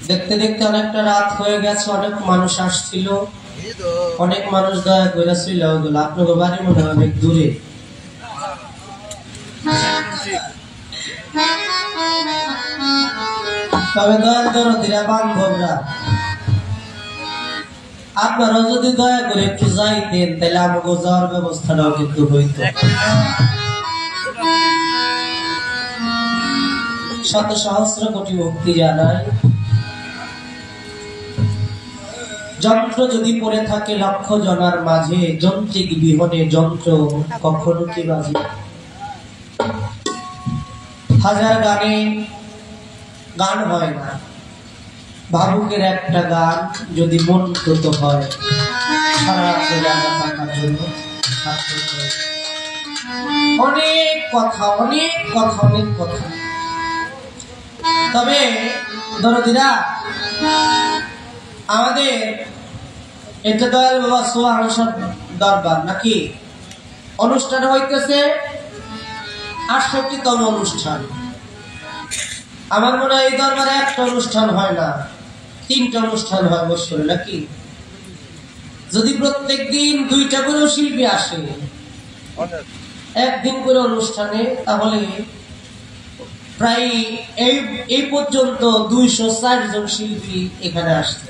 দেখতে দেখতে অনেকটা রাত হয়ে গেছে, অনেক মানুষ আসছিল, অনেক মানুষ দয়া করেছিল। আপনার বাড়ি মনে হয় অনেক দূরে। তবে দয়া দরদিরা বান্ধবরা, আপনারা যদি দয়া করে একটু যাইতেন তাহলে আমাকে যাওয়ার ব্যবস্থাটাও কিন্তু হইত। শত সহস্র কোটি ভক্তি জানাই। যন্ত্র যদি পড়ে থাকে লক্ষ জনার মাঝে, যন্ত্রিক বিহনে যন্ত্র কখনো কি বাজে। হাজার গানে গান হয় না, ভাবুকের একটা গান যদি মন প্রত হয় সারা জায়গা থাকার জন্য। অনেক কথা অনেক কথা অনেক কথা। তবে দরদিরা, আমাদের এটা দয়াল বাবা সোহানসর দরবার নাকি অনুষ্ঠান হইতেছে 68তম অনুষ্ঠান। আমার মনে হয় এই দরবারে একটা অনুষ্ঠান হয় না, 3টা অনুষ্ঠান হয় বছরে নাকি। যদি প্রত্যেক দিন 2টা করে শিল্পী আসে একদিন করে অনুষ্ঠানে, তাহলে প্রায় এই পর্যন্ত 204 জন শিল্পী এখানে আসছে।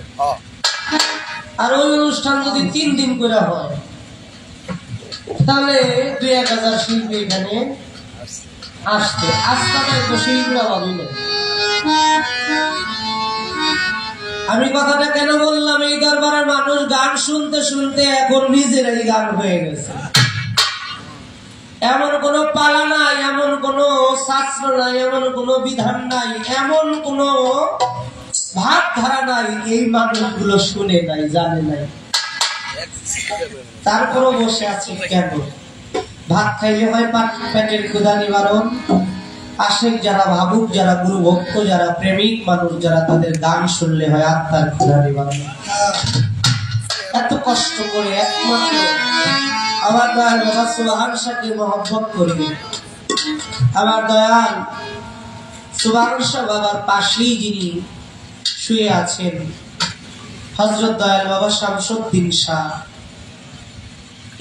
আর ওই অনুষ্ঠান যদি 3 দিন করে হয় তাহলে 2-1000 শিল্পী এখানে আসছে। আজকাল তো শিল্পীরা ভাবি না। আমি কথাটা কেন বললাম, এই দরবারের মানুষ গান শুনতে শুনতে এখন নিজেরাই গান হয়ে গেছে। এমন কোন পালা নাই, এমন কোন শাস্ত্র নাই, এমন কোন বিধান নাই, এমন কোন ভাবধারা নাই এই মানুষগুলো শুনে নাই, জানে নাই। তারপরও বসে আছে কেন? ভাত খাইলে হয় পেটের ক্ষুধা নিবারণ। আশেক যারা, ভাবুক যারা, গুরু ভক্ত যারা, প্রেমিক মানুষ যারা, তাদের গান শুনলে হয় আত্মার ক্ষুধা নিবারণ। এত কষ্ট করে একমাত্র আমার দয়াল বাবা সুবহান শাহকে মহব্বত করবে। আমার দয়াল সুবহান শাহ বাবার পাশেই যিনি শুয়ে আছেন হযরত দয়াল বাবা শামসুদ্দিন শাহ,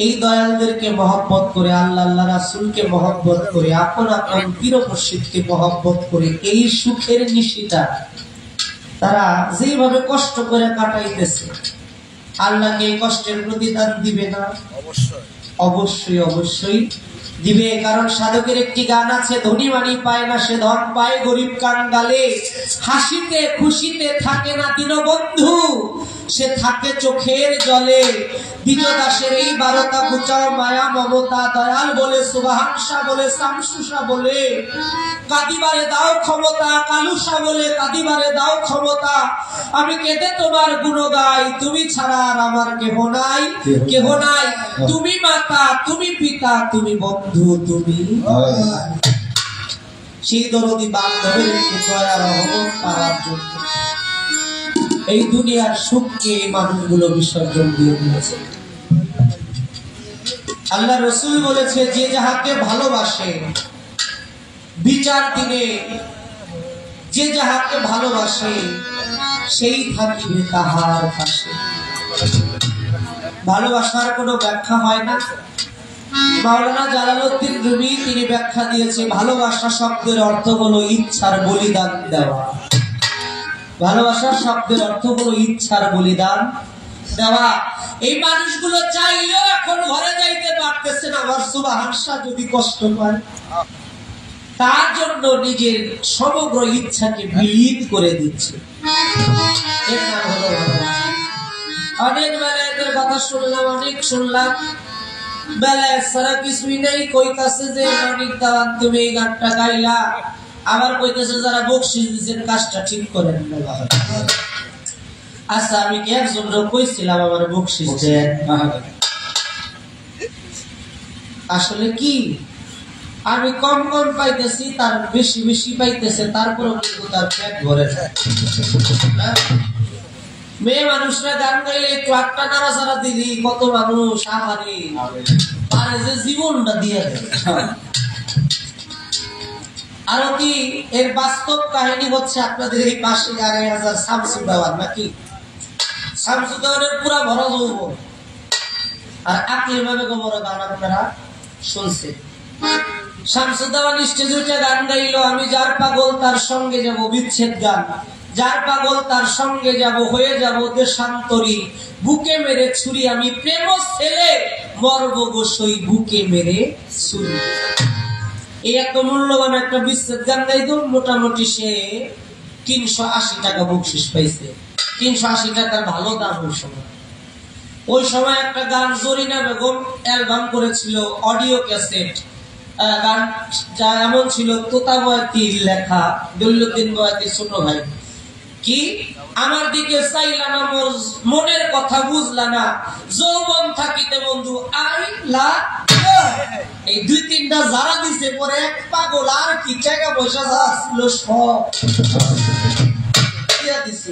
এই দয়ালদেরকে মহব্বত করে, আল্লাহ আল্লাহ রাসূলকে মহব্বত করে, আপন আপন পীর মুর্শিদকে মহব্বত করে এই সুখের নিশিটা তারা যেভাবে কষ্ট করে কাটাইতেছে, আল্লাহকে এই কষ্টের প্রতিদান দিবে না? অবশ্যই অবশ্যই দিবে। কারণ সাধকের একটি গান আছে, ধনী মানি পায় না সে ধন পায়, গরিব কান গালে, হাসিতে খুশিতে থাকে না দীনবন্ধু, সে থাকে চোখের জলে। বিজদাসের এই 12টা ঘুচাও মায়া মমতা, দয়াল বলে, সুবহান শাহ বলে, শামসু শাহ বলে, কাদিবারে দাও ক্ষমতা, কালু শাহ বলে, কাদিবারে দাও ক্ষমতা, আমি কেঁদে তোমার গুণ গাই, তুমি ছাড়া আর আমার কেহ নাই, কেহ নাই। তুমি মাতা, তুমি পিতা, তুমি বন্ধু, তুমি সেই দরদি বান্ধবের দয়া রহমত পাওয়ার জন্য এই দুনিয়ার সুখকে এই মানুষগুলো বিসর্জন দিয়ে দিয়েছে। আল্লাহ রাসূল বলেছে, যে যাহাকে ভালোবাসে বিচার দিনে, যে যাহাকে ভালোবাসে সেই থাকিবে তাহার পাশে। ভালোবাসার কোনো ব্যাখ্যা হয় না। মাওলানা জালালউদ্দিন রুমি তিনি ব্যাখ্যা দিয়েছে, ভালোবাসা শব্দের অর্থ হলো ইচ্ছার বলিদান দেওয়া। ভালোবাসার শব্দের অর্থ হলো ইচ্ছার বলিদান দেওয়া। এই মানুষগুলো চাইলেও এখন ঘরে যাইতে পারতেছে না। আমার সুবহানাল্লাহ যদি কষ্ট পায়, তার জন্য নিজের সমগ্র ইচ্ছাকে বিলীন করে দিচ্ছে। এর নাম হলো ভালোবাসা। অনেক বেলায়েতের কথা শুনলাম, অনেক শুনলাম, বেলায়েত ছাড়া কিছুই নেই। কইতাছে যে অনেক দাওয়াত তুমি এই গানটা গাইলা, আবার কইতেছে যারা বকশিশ দিচ্ছেন কাজটা ঠিক করেন না। আচ্ছা, আমি কি একজন কইছিলাম আমার বকশিশ দেন? আসলে কি আমি কম কম পাইতেছি, তার বেশি বেশি পাইতেছে, তারপরেও কিন্তু তার পেট ভরে যায়। মেয়ে মানুষরা গান গাইলে একটু আটটা নাড়াচাড়া দিলি কত মানুষ আহারে পারে যে জীবনটা দিয়ে দেয়। আরো কি এর বাস্তব কাহিনী হচ্ছে আপনাদের এই পাশে ২৫০০ শামসুদ্দাওয়ান, নাকি শামসুদ্দাওয়ানের পুরা ভরা যৌবন আর আকলির ভাবে গোবর গান আপনারা শুনছেন। শামসুদ্দাওয়ান স্টেজে উঠে গান গাইলো, আমি যার পাগল তার সঙ্গে যাব, বিচ্ছেদ গান। যার পাগল তার সঙ্গে যাব, হয়ে যাব দেশান্তরী, বুকে মেরে ছুরি, আমি প্রেম ছেলে মরব গোসই বুকে মেরে ছুরি। এই এত মূল্যবান একটা বিচ্ছেদ গান গাইতো, মোটামুটি সে ৩৮০ টাকা বকশিশ পাইছে। ৩৮০ টাকার ভালো দাম ওই সময়। ওই সময় একটা গান জরিনা বেগম অ্যালবাম করেছিল, অডিও ক্যাসেট গান, যা এমন ছিল তোতা বয়াতির লেখা, দৌলুদ্দিন বয়াতির ছোট ভাই। কি আমার দিকে চাইলা না, মনের কথা বুঝলা না, যৌবন থাকিতে বন্ধু আইলা। এই ২-৩টা যারা দিছে, পরে এক পাগল আর কি টাকা পয়সা যা ছিল সব দিয়া দিছে।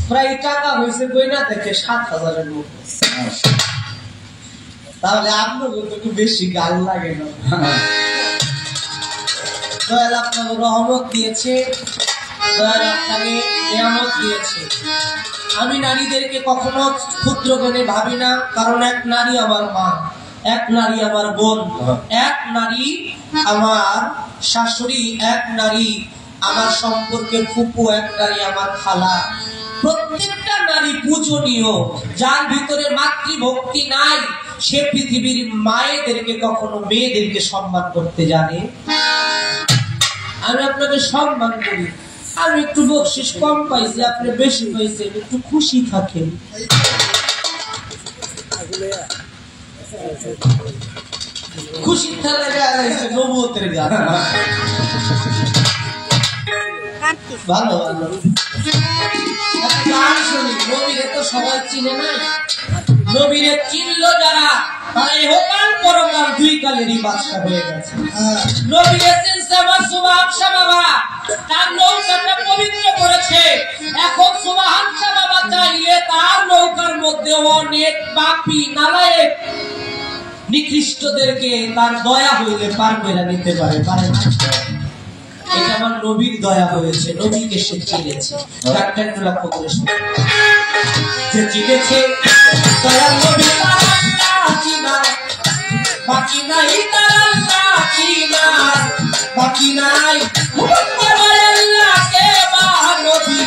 প্রায় টাকা হয়েছে গয়না থেকে ৭,০০০-এর মতো। তাহলে আপনাকে তো একটু বেশি গাল লাগে না? দয়াল আপনাকে রহমত দিয়েছে, দয়াল আপনাকে নিয়ামত দিয়েছে। আমি নারীদেরকে কখনো ক্ষুদ্র জ্ঞানে ভাবি না, কারণ এক নারী আমার মা, এক নারী আমার বোন, এক নারী আমার শাশুড়ি, এক নারী আমার সম্পর্কের ফুপু, এক নারী আমার খালা। প্রত্যেকটা নারী পূজনীয়। যার ভিতরে মাতৃভক্তি নাই, সে পৃথিবীর মায়েদেরকে কখনো মেয়েদেরকে সম্মান করতে জানে। আমি আপনাকে সম্মান করি, আমি একটু বকশিশ কম পাইছি, আপনি বেশি পাইছেন, একটু খুশি থাকেন। খুশি থাকলে নবুয়তের গান ভালো ভালো গান শুনি। নবীরে তো সবাই চিনে নাই, নবীরে চিনলো যারা, তারা ইহকাল পরকাল দুই কালেরই বাদশা হয়ে গেছে। নবীরে চিনছে আমার সুবহানাল্লাহ বাবা, তার নৌকাটা পবিত্র করেছে। এখন সুবহানাল্লাহ বাবা চাইলে তার নৌকার মধ্যে অনেক পাপী নালায়েক নিকৃষ্টদেরকে তার দয়া হইলে পার করে নিতে পারে, পারে না? এটা আমার নবীর দয়া হয়েছে, নবীকে সে চিনেছে। ডাক্তার লক্ষ্য করে যে চিনেছে দয়াল নবী, বাকি নাই তার আল্লাহ চিনা, বাকি নাই আল্লাহ কে বা নবী,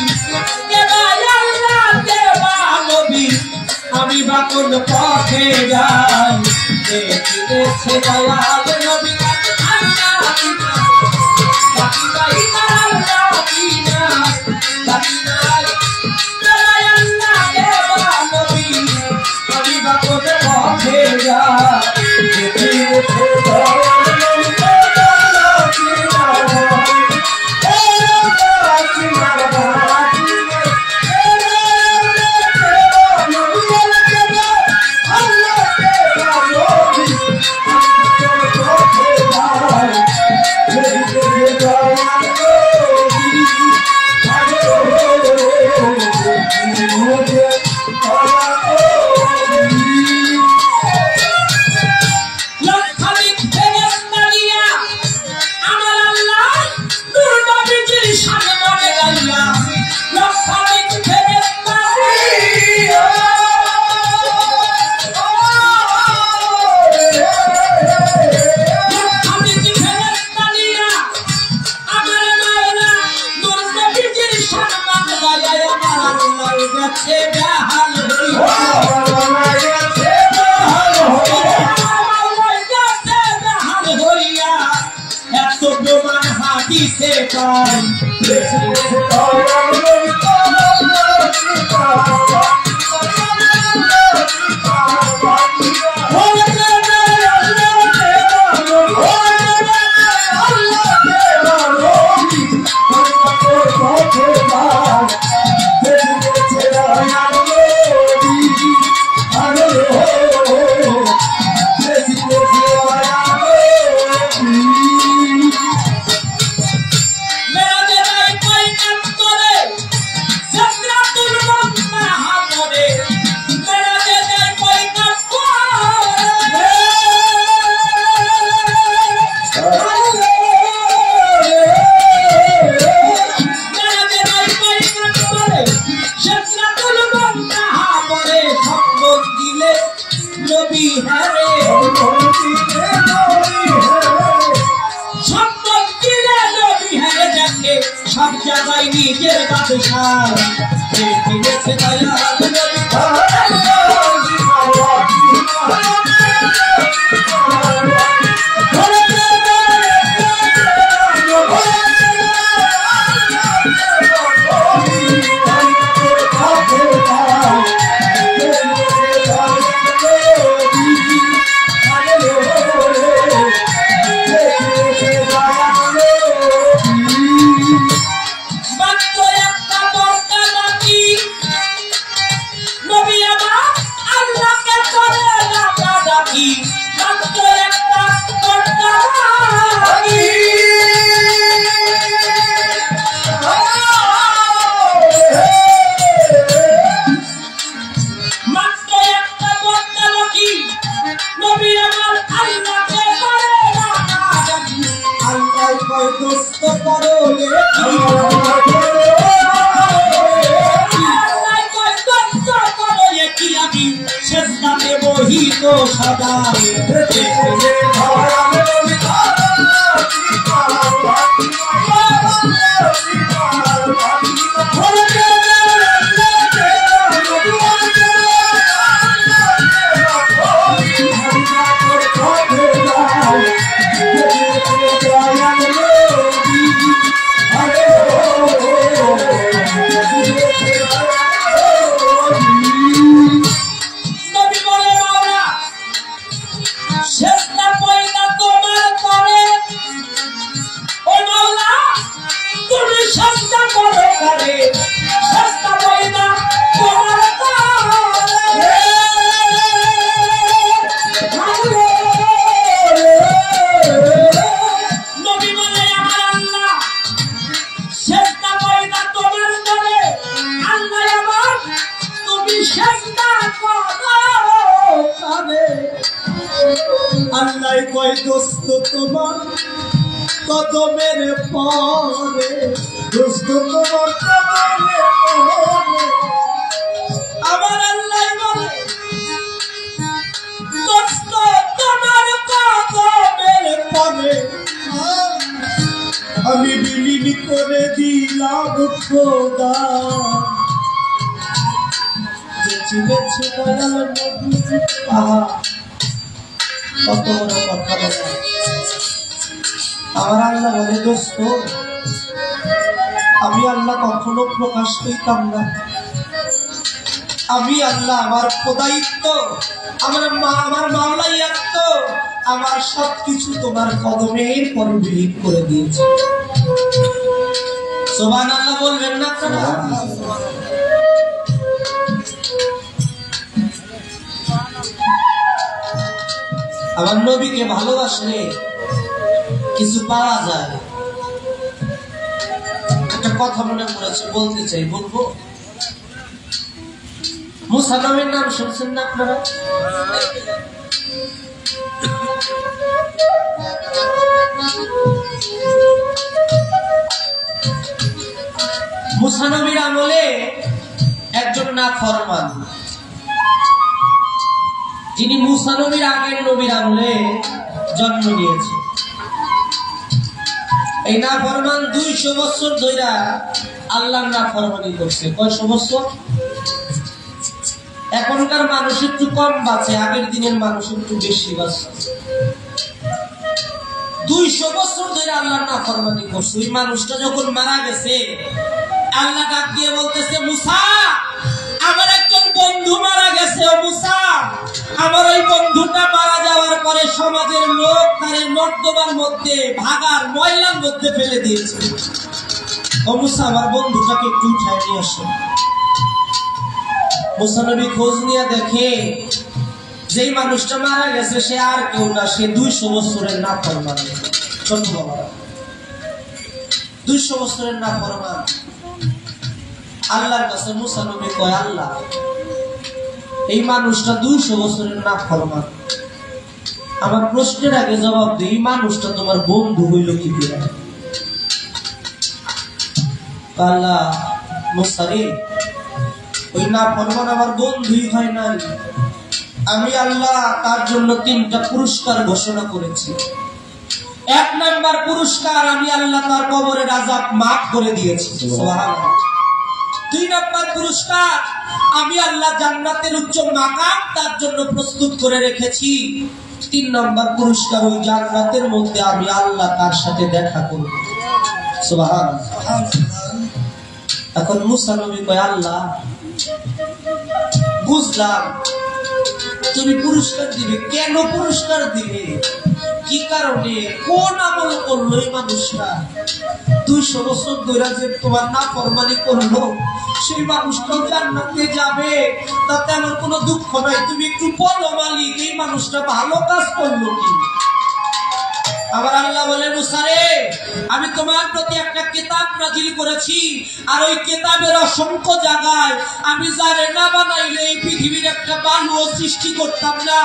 কে বা আল্লাহ কে বা নবী, আমি বা কোন পথে যাই, চিনেছে দয়াল নবী আল্লাহ চিনা, বাকি নাই তার আল্লাহ চিনা, বাকি নাই আল্লাহ কে বা নবী, আমি বা কোন পথে যাই, চিনেছে দয়াল নবী আল্লাহ চিনা, বাদশাহ সব জায়গায় নিজের বাদশাহ দেখেছে আল্লাহ কয় দোস্ত তোমার কদমের পরে দোস্ত তোমার কদমের পরে আমার আল্লাহ বলে দোস্ত তোমার কদমের পরে আমি বিলীন করে দিলাম খোদা যে চিনেছে দয়াল নবী আহা কত বড় কথা বলে আমার আল্লাহ বলে দোস্ত আমি আল্লাহ কখনো প্রকাশ করতাম না আমি আল্লাহ আমার খোদায়িত্ব আমার মাওলাইয়াত্ব আমার সবকিছু তোমার কদমের পরে বিলীন করে দিয়েছে সুবহানাল্লাহ বলবেন না আমার নবীকে ভালোবাসলে কিছু পাওয়া যায় একটা কথা মনে পড়েছে বলতে চাই বলবো মুসা নবীর নাম শুনছেন না আপনারা মুসা নবীর আমলে একজন নাফরমান যিনি মুসা নবীর আগের নবীর আমলে জন্ম নিয়েছে এই নাফরমান 200 বছর ধরে আল্লাহর নাফরমানি করছে কয়শো বছর এখনকার মানুষ একটু কম বাঁচে আগের দিনের মানুষ একটু বেশি বাঁচে 200 বছর ধরে আল্লাহর নাফরমানি করছে। ওই মানুষটা যখন মারা গেছে, আল্লাহ ডাক দিয়ে বলতেছে, মুসা, আমার একজন বন্ধু মারা গেছে। ও মুসা, আমার ওই বন্ধুটা মারা যাওয়ার পরে সমাজের লোক তারে নর্দমার মধ্যে, ভাগার ময়লার মধ্যে ফেলে দিয়েছে। ও মুসা, আমার বন্ধুটাকে একটু উঠায় নিয়ে আসো। মুসা নবী খোঁজ নিয়ে দেখে যেই মানুষটা মারা গেছে সে আর কেউ না, সে 200 বছরের নাফরমান। ছোট বাবা, 200 বছরের নাফরমান। আল্লাহর কাছে মুসা নবী কয়, আল্লাহ, এই মানুষটা 200 বছরের নাফরমান, আমার প্রশ্নের আগে জবাব দিই, এই মানুষটা তোমার বন্ধু হইল কি করে? আল্লাহ, মুসা রে, ওই নাফরমান আমার বন্ধুই হয় না। আমি আল্লাহ তার জন্য 3টা পুরস্কার ঘোষণা করেছি। 1 নাম্বার পুরস্কার, আমি আল্লাহ তার কবরের আযাব মাফ করে দিয়েছি। সুবহানাল্লাহ। 2 নাম্বার পুরস্কার, আমি আল্লাহ জান্নাতের উচ্চ মাকাম তার জন্য প্রস্তুত করে রেখেছি। 3 নাম্বার পুরস্কার, ওই জান্নাতের মধ্যে আমি আল্লাহ তার সাথে দেখা করব। সুবহানাল্লাহ। এখন মুসা নবী কয়, আল্লাহ, বুঝলাম তুমি পুরস্কার দিবে, কেন পুরস্কার দিবে, কি কারণে, কোন আমল করলো এই মানুষটা? 200 বছর ধরে যে তোমার নাফরমানি করলো, সেই মানুষটাও জান্নাতে যাবে, তাতে আমার কোনো দুঃখ নাই। তুমি একটু বলো মালিক, এই মানুষটা ভালো কাজ করলো কি? আবার আল্লাহ বলে, মুসা রে, আমি তোমার প্রতি একটা কিতাব নাযিল করেছি, আর ওই কিতাবের অসংখ্য জায়গায় আমি জানে না বানাইলে এই পৃথিবীর একটা বালুও সৃষ্টি করতাম না।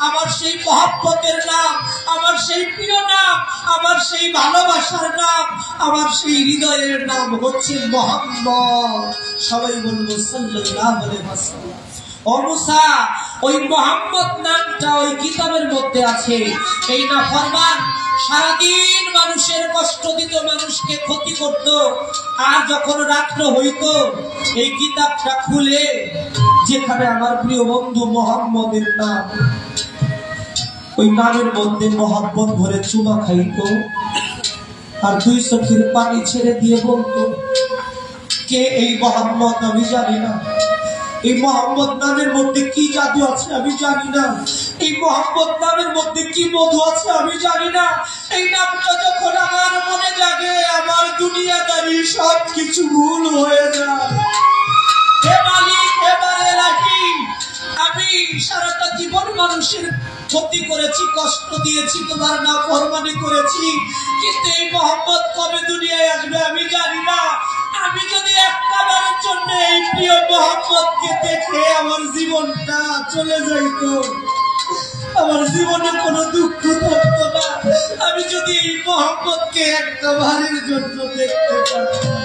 আমার সেই মহব্বতের নাম, আমার সেই প্রিয় নাম, আমার সেই ভালোবাসার নাম, আমার সেই হৃদয়ের নাম হচ্ছে মুহাম্মদ। সবাই বলবো সাল্লাল্লাহু আলাইহি ওয়াসাল্লাম। ও মুসা, ওই মুহাম্মদ নামটা ওই কিতাবের মধ্যে আছে। এই নাফরমান সারাদিন মানুষের কষ্ট দিত, মানুষকে ক্ষতি করত, আর যখন রাত্র হইত এই কিতাবটা খুলে যেখানে আমার প্রিয় বন্ধু মুহাম্মদের নাম, ওই নামের মধ্যে মহব্বত ভরে চুমা খাইত, আর 2 চোখের পানি ছেড়ে দিয়ে বলতো, কে এই মুহাম্মদ? আমি জানি না। এই মুহাম্মদ নামের মধ্যে কি জাদু আছে আমি জানি না। এই মুহাম্মদ নামের মধ্যে কি মধু আছে আমি জানি না। এই নামটা যখন আমার মনে জাগে, আমার দুনিয়াদারি সবকিছু ভুল হয়ে যায়। হে মালিক, হে মালিক রাহিম, আমি সারাটা জীবন মানুষের ক্ষতি করেছি, কষ্ট দিয়েছি, তোমার নাফরমানি করেছি, কিন্তু এই মুহাম্মদ কবে দুনিয়ায় আসবে আমি জানি না। আমি যদি একবারের জন্য এই প্রিয় মুহাম্মদকে দেখে আমার জীবনটা চলে যাইত, আমার জীবনে কোনো দুঃখ থাকতো না, আমি যদি এই মুহাম্মদকে একবারের জন্য দেখতে পারতাম।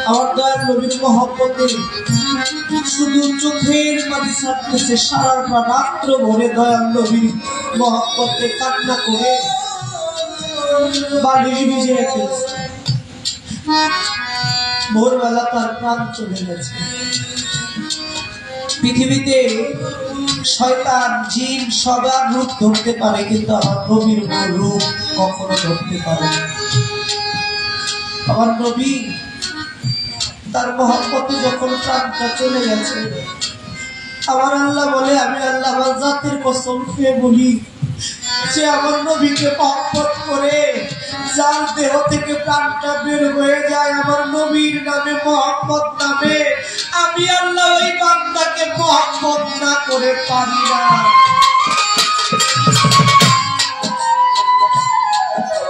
আমার দয়াল নবীর মহব্বতে শুধু চোখের পানি ছাড়তেছে, সারাটা রাত্র ভরে দয়াল নবীর মহব্বতে কান্না করে বালিশ ভিজিয়ে ফেলছে। ভোরবেলা তার প্রাণ চলে গেছে। পৃথিবীতে শয়তান জিন সবার রূপ ধরতে পারে, কিন্তু আমার নবীর রূপ কখনো ধরতে পারে না। আমার নবী তার মহব্বতে যখন প্রাণটা চলে গেছে, আমার আল্লাহ বলে, আমি আল্লাহ আমার জাতের কসম খেয়ে বলি যে আমার নবীকে মহব্বত করে যার দেহ থেকে প্রাণটা বের হয়ে যায় আমার নবীর নামে মহব্বত নামে, আমি আল্লাহ ওই বান্দাকে মহব্বত না করে পারি না।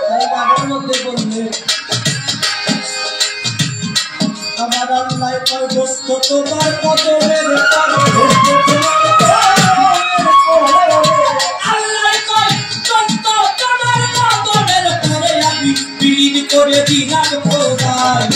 তাই গানের মধ্যে বললেন, আমার আল্লাহ কয় দোস্ত তোমার কদমের তলে, আল্লাহ কয় দোস্ত তোমার কদমের তলে আমি বিলীন করে দিলাম খোদায়।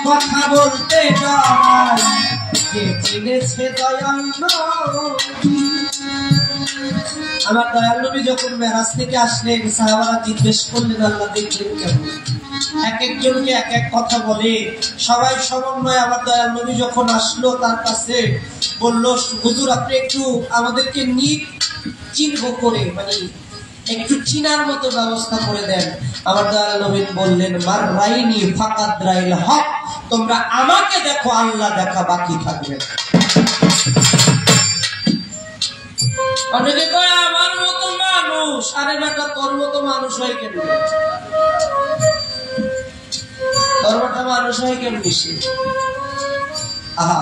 কথা বলতে চিনেছে দয়াল নবী। আমার দয়াল নবী যখন মেরাজ থেকে আসলেন, সাহাবারা জিজ্ঞেস করলেন আল্লাহ দেখলেন কেমন? এক একজনকে এক এক কথা বলে, সবাই সমন্বয়। আমার দয়াল নবী যখন আসলো তার কাছে বলল, হুজুর আপনি একটু আমাদেরকে নিক চিহ্ন করে, মানে একটু চিনার মতো ব্যবস্থা করে দেন। আমার দয়াল নবী বললেন, মার রাইনি ফাকাদ রাইল হক, তোমরা আমাকে দেখো, আল্লাহ দেখা বাকি থাকবে। অনেকে কয় আমার মতো মানুষ, আরে বেটা তোর মতো মানুষ হয় কেন? তোর মতো মানুষ হয় কেন বেশি? আহা,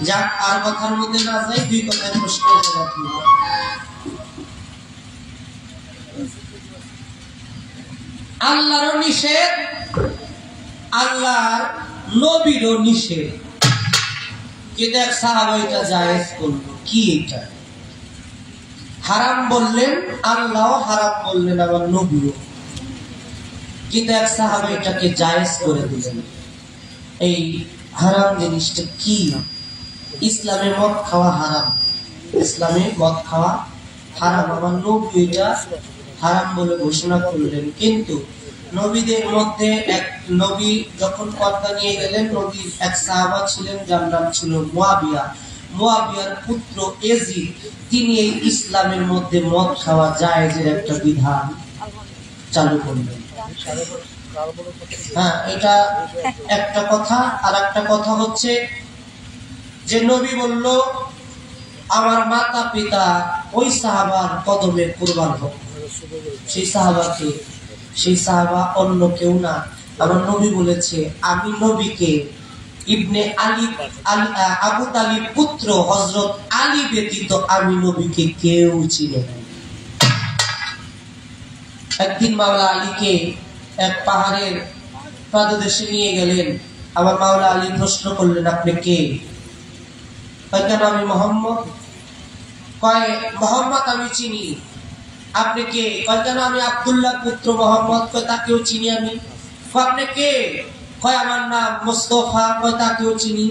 যাক আর কথার মধ্যে না যাই, দুই কথায় প্রশ্নের জবাব দিব। আল্লাহরও নিষেধ, আল্লাহর নবীরও নিষেধ, কিন্তু এক সাহাবা এটা জায়েজ করলো। কি এটা? হারাম বললেন আল্লাহ, হারাম বললেন আমার নবীও, কিন্তু এক সাহাবা এটাকে জায়েজ করে দিলেন। এই হারাম জিনিসটা কি? ইসলামে মদ খাওয়া হারাম, ইসলামে মদ খাওয়া হারাম, আমার নবী এটা হারাম বলে ঘোষণা করলেন। কিন্তু নবীদের মধ্যে এক নবী যখন পর্দা নিয়ে গেলেন, নবীর এক সাহাবা ছিলেন যার নাম ছিল মুয়াবিয়া। মুয়াবিয়ার পুত্র এজিদ, তিনি এই ইসলামের মধ্যে মদ খাওয়া জায়েজের একটা বিধান চালু করলেন। হ্যাঁ, এটা একটা কথা। আর একটা কথা হচ্ছে যে নবী বলল আমার মাতা পিতা ওই সাহাবার কদমে কুরবান হোক। সেই সাহাবাকে, সেই সাহাবা অন্য কেউ না, আমার নবী বলেছে আমি নবীকে ইবনে আলী আবু তালিব পুত্র হযরত আলী ব্যতীত আমি নবীকে কেউ চিনে না। একদিন মাওলা আলীকে এক পাহাড়ের পাদদেশে নিয়ে গেলেন। আমার মাওলা আলী প্রশ্ন করলেন, আপনি কে? কেন? আমি মোহাম্মদ। কয় মোহাম্মদ আমি চিনি। আপনি কে? কয় কেন? আমি আব্দুল্লাহ পুত্র মোহাম্মদ। কয় তাকেও চিনি আমি। আপনি কে? কয় আমার নাম মুস্তাফা। কয় তাকেও চিনি।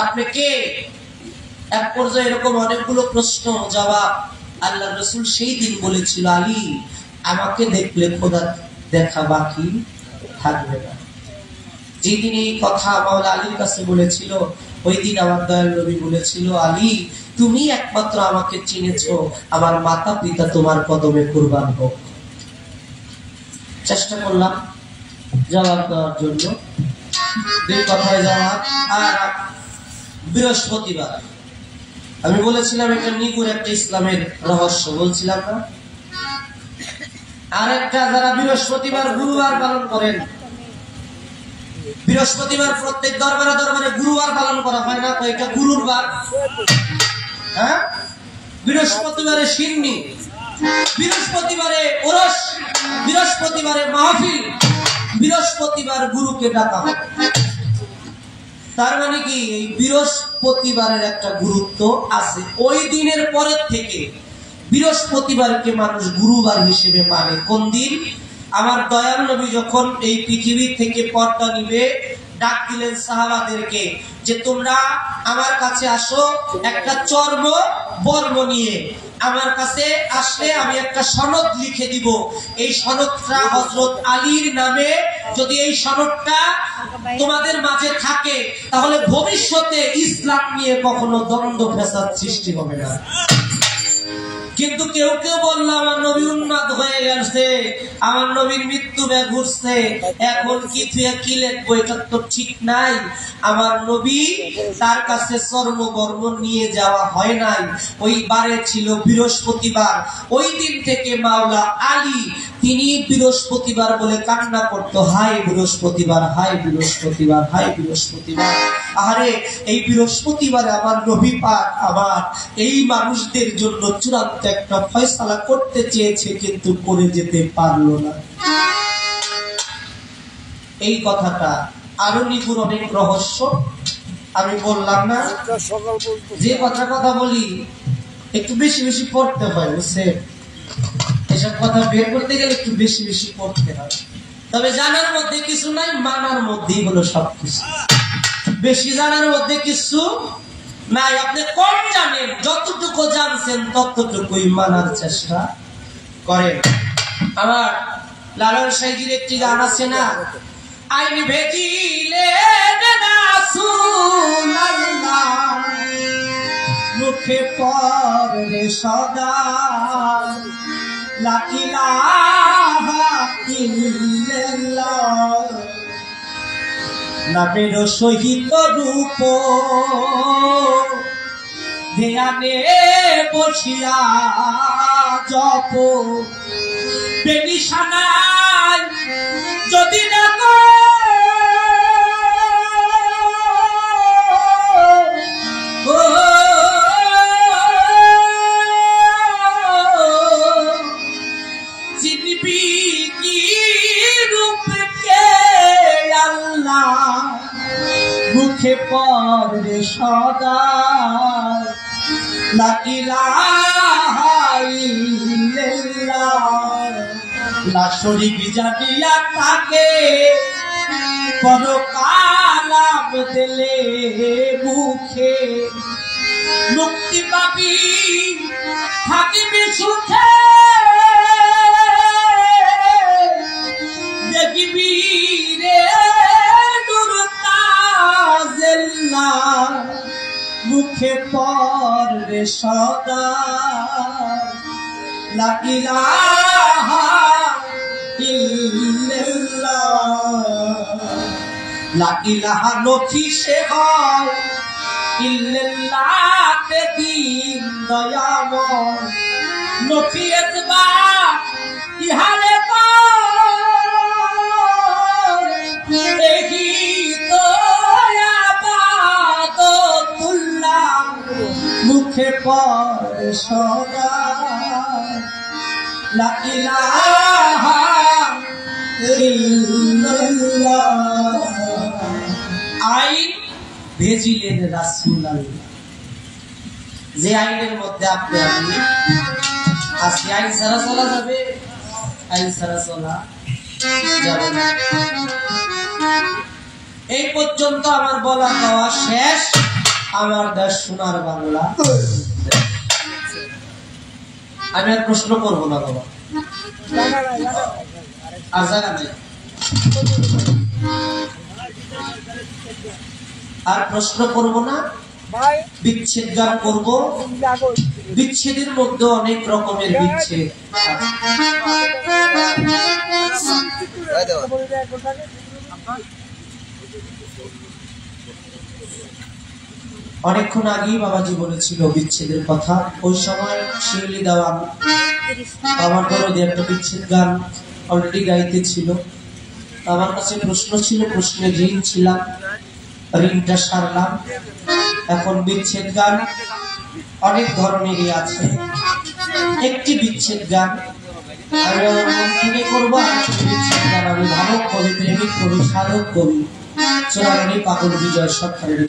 আপনি কে? এক পর্যায়ে এরকম অনেকগুলো প্রশ্ন জবাব। আল্লাহ রাসূল সেই দিন বলেছিল, আলী আমাকে দেখলে খোদা দেখা বাকি থাকবে না। যেদিন এই কথা মাওলা আলীর কাছে বলেছিল, ওই দিন আমার দয়াল নবী বলেছিল, আলী তুমি একমাত্র আমাকে চিনেছো, আমার মাতা পিতা তোমার কদমে কুরবান হোক। চেষ্টা করলাম জবাব দেওয়ার জন্য, দুই কথায় জবাব। আর বৃহস্পতিবার আমি বলেছিলাম এটা নিগুড় একটা ইসলামের রহস্য, বলছিলাম না? আর একটা, যারা বৃহস্পতিবার গুরুবার পালন করেন, বৃহস্পতিবার প্রত্যেক দরবারে দরবারে গুরুবার পালন করা হয় না, এটা গুরুর বার। হ্যাঁ, বৃহস্পতিবারে শিরনি, বৃহস্পতিবারে ওরস, বৃহস্পতিবারে মাহফিল, বৃহস্পতিবার গুরুকে ডাকা হয়। তার মানে কি, এই বৃহস্পতিবারের একটা গুরুত্ব আছে। ওই দিনের পরের থেকে বৃহস্পতিবারকে মানুষ গুরুবার হিসেবে মানে। কোন দিন? আমার দয়াল নবী যখন এই পৃথিবী থেকে পর্দা নিবে, ডাক দিলেন সাহাবাদেরকে যে তোমরা আমার কাছে আসো একটা চর্ম বর্ম নিয়ে। আমার কাছে আসলে আমি একটা সনদ লিখে দিব, এই সনদটা হযরত আলীর নামে। যদি এই সনদটা তোমাদের মাঝে থাকে তাহলে ভবিষ্যতে ইসলাম নিয়ে কখনো দ্বন্দ্ব ফ্যাসাদ সৃষ্টি হবে না। কিন্তু কেউ কেউ বলল আমার নবী উন্মাদ হয়ে গেছে, আমার নবীর মৃত্যু ঘুরছে, এখন কি লিখবো, এটা তো ঠিক নাই। আমার নবী তার কাছে চর্মবর্ম নিয়ে যাওয়া হয় নাই, ওই বারে ছিল বৃহস্পতিবার। ওই দিন থেকে মাওলা আলী তিনি বৃহস্পতিবার বলে কান্না করতো, হাই বৃহস্পতিবার, হাই বৃহস্পতিবার, হাই বৃহস্পতিবার। আরে এই বৃহস্পতিবারে আমার নবী পাক আমার এই মানুষদের জন্য চূড়ান্ত একটা ফয়সালা করতে চেয়েছে, কিন্তু করে যেতে পারলো না। এই কথাটা আরো নিগুড় অনেক রহস্য, আমি বললাম না? যে কথা বলি একটু বেশি বেশি পড়তে হয়, বুঝছে? এসব কথা বের করতে গেলে একটু বেশি বেশি পড়তে হয়। তবে জানার মধ্যে কিছু নাই, মানার মধ্যেই হলো সবকিছু। বেশি জানার মধ্যে কিছু নাই, আপনি কম জানেন, যতটুকু জানছেন ততটুকুই মানার চেষ্টা করেন। আমার লালন সাইজির একটি গান আছে না, আইন ভেজিলে মুখে পড়ে সদা লা ইলাহা ইল্লাল্লাহ, নামের সহিত রূপ ধ্যানে বসিয়া জপ, বেনিশানায় যদি ডাকো চিনবি কি রূপকে আল্লাহ, মুখে পড়ে সদা লা ইলাহা ইল্লাল্লাহ, লা শরীক জানিয়া তাকে বড় কালাম দিলে মুখে, মুক্তি পাবি থাকিবি সুখে, দেখবি রে নূর তাজেল্লাহ, মুখে পড়ে সদা লা ইলাহা ইল্লাল্লাহ, লা ইলাহা নফি সে হয় ইল্লাল্লাহতে দিন দয়াময়, নফি ইসবাত ইহারে এই তো আবাদতুল্লাহ, মুখে পড়ে সদা লা ইলাহা ইল্লাল্লাহ। আইন ভেজিলেন রাসূলুল্লাহ, যে আইনের মধ্যে আপনি আমি আজকে আইন ছাড়া চলা যাবে? আইন ছাড়া চলা যাবে না। এই পর্যন্ত আমার বলা দেওয়া শেষ। আমার দেশ সোনার বাংলা। আমি আর প্রশ্ন করবো না বাবা। আর জায়গা নাই। আর প্রশ্ন করব না, বিচ্ছেদ গান করব। বিচ্ছেদের মধ্যে অনেক রকমের বিচ্ছেদ। অনেকক্ষণ আগেই বাবাজি বলেছিল বিচ্ছেদের কথা। ওই সময় শিউলি দেওয়া আমার দরদি একটা বিচ্ছেদ গান অলরেডি গাইতে ছিল। আমার কাছে প্রশ্ন ছিল, প্রশ্নে ঋণ ছিলাম, ঋণটা সারলাম। এখন বিচ্ছেদ গান অনেক ধরনেরই আছে। একটি বিচ্ছেদ গান আমি আমার মন থেকে করবো, আর একটি বিচ্ছেদ গান আমি ভাবক কবি, প্রেমিক কবি, সাধক কবি চোরানি পাগল বিজয় সরকারের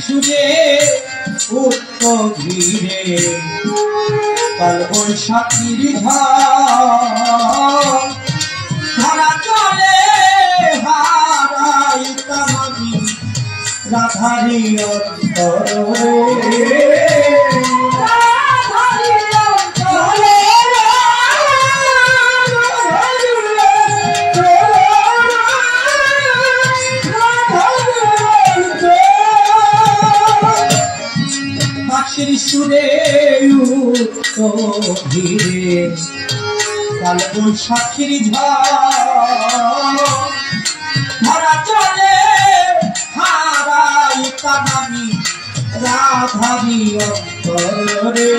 সুরে উঠত ধীরে কাল বৈশাখীর ধারা চলে হারাইতাম আমি রাধারি অন্তরে সুরে ধীরে কাল বৈশাখীর ঝরা চলে হারাইতাম আমি রাধারি অন্তরে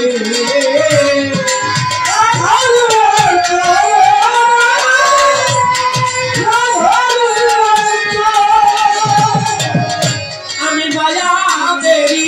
আমি মায়া দেরি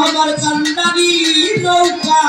আমার কান্দারি নৌকা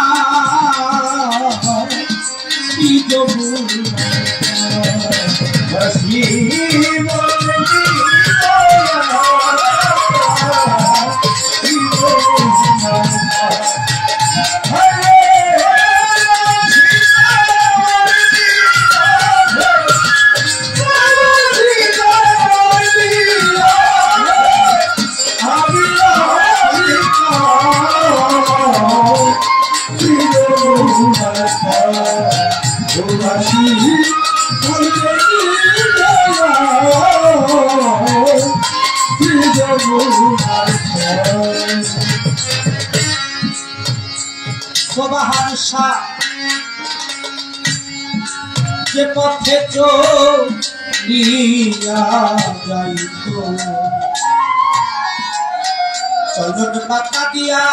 যে পথে চলিয়া যাইত চলন পাতা দিয়া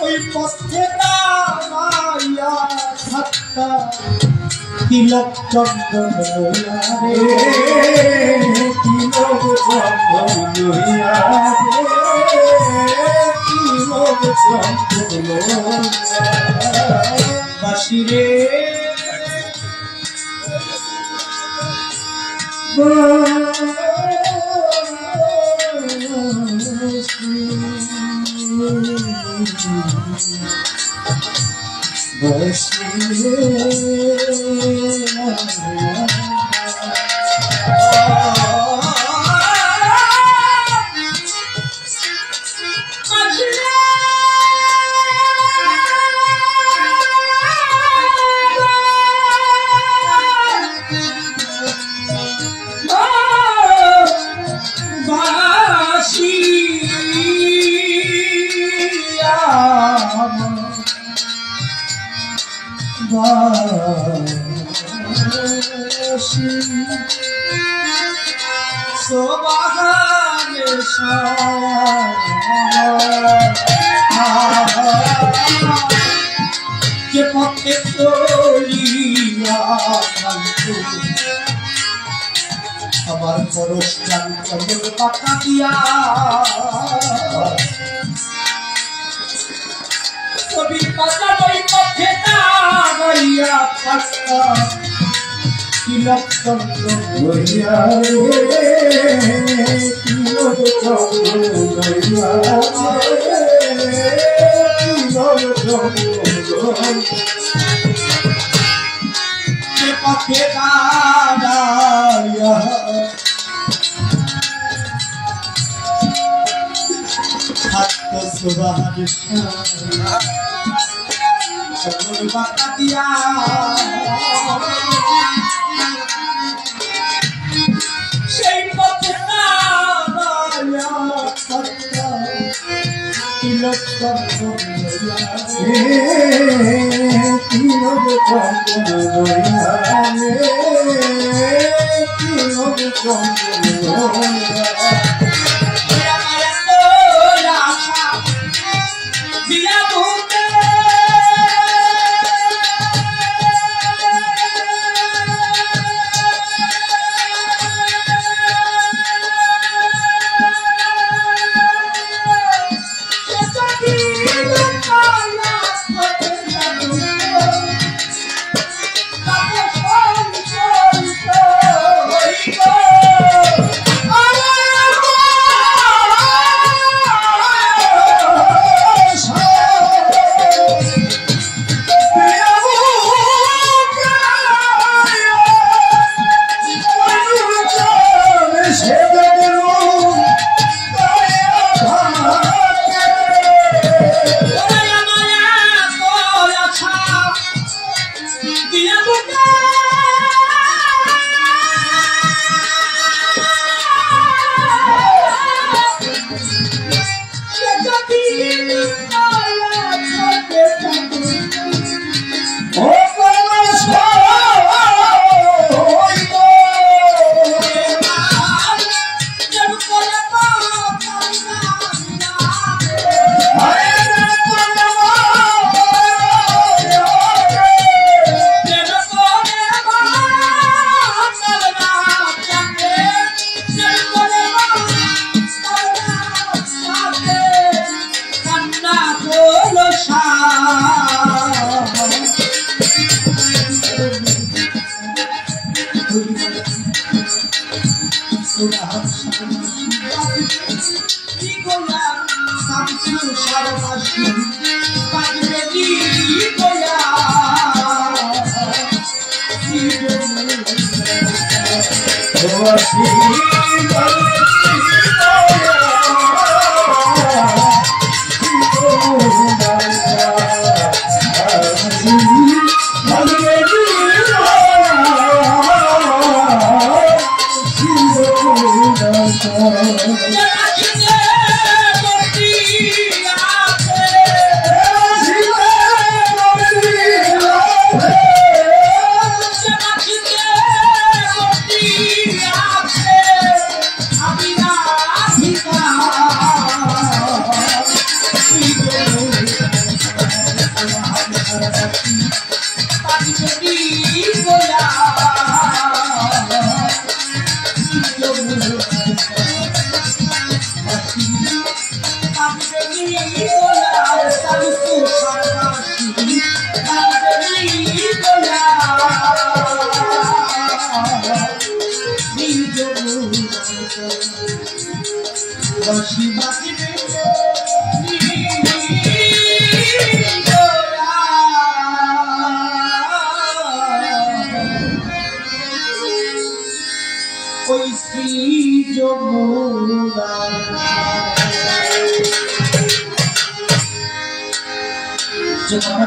ওই পথে দাঁড়াইয়া থাকতা তিলক চন্দন তিলক চন্দন বাসিরে যে পথে চলিয়া সবার পরশ চন্দন পাতা দিয়া কবি পাতা বই পথে দাঁড়াইয়া থাকা তিলক চন্দ্র হইয়া তিলক চন্দ্র হইয়া পথে দাঁড়াইয়া থাকত সুবাহার চন্দন পাতা দিয়া সেই পথে দাঁড়াইয়া থাকত তিলক চন্দ্র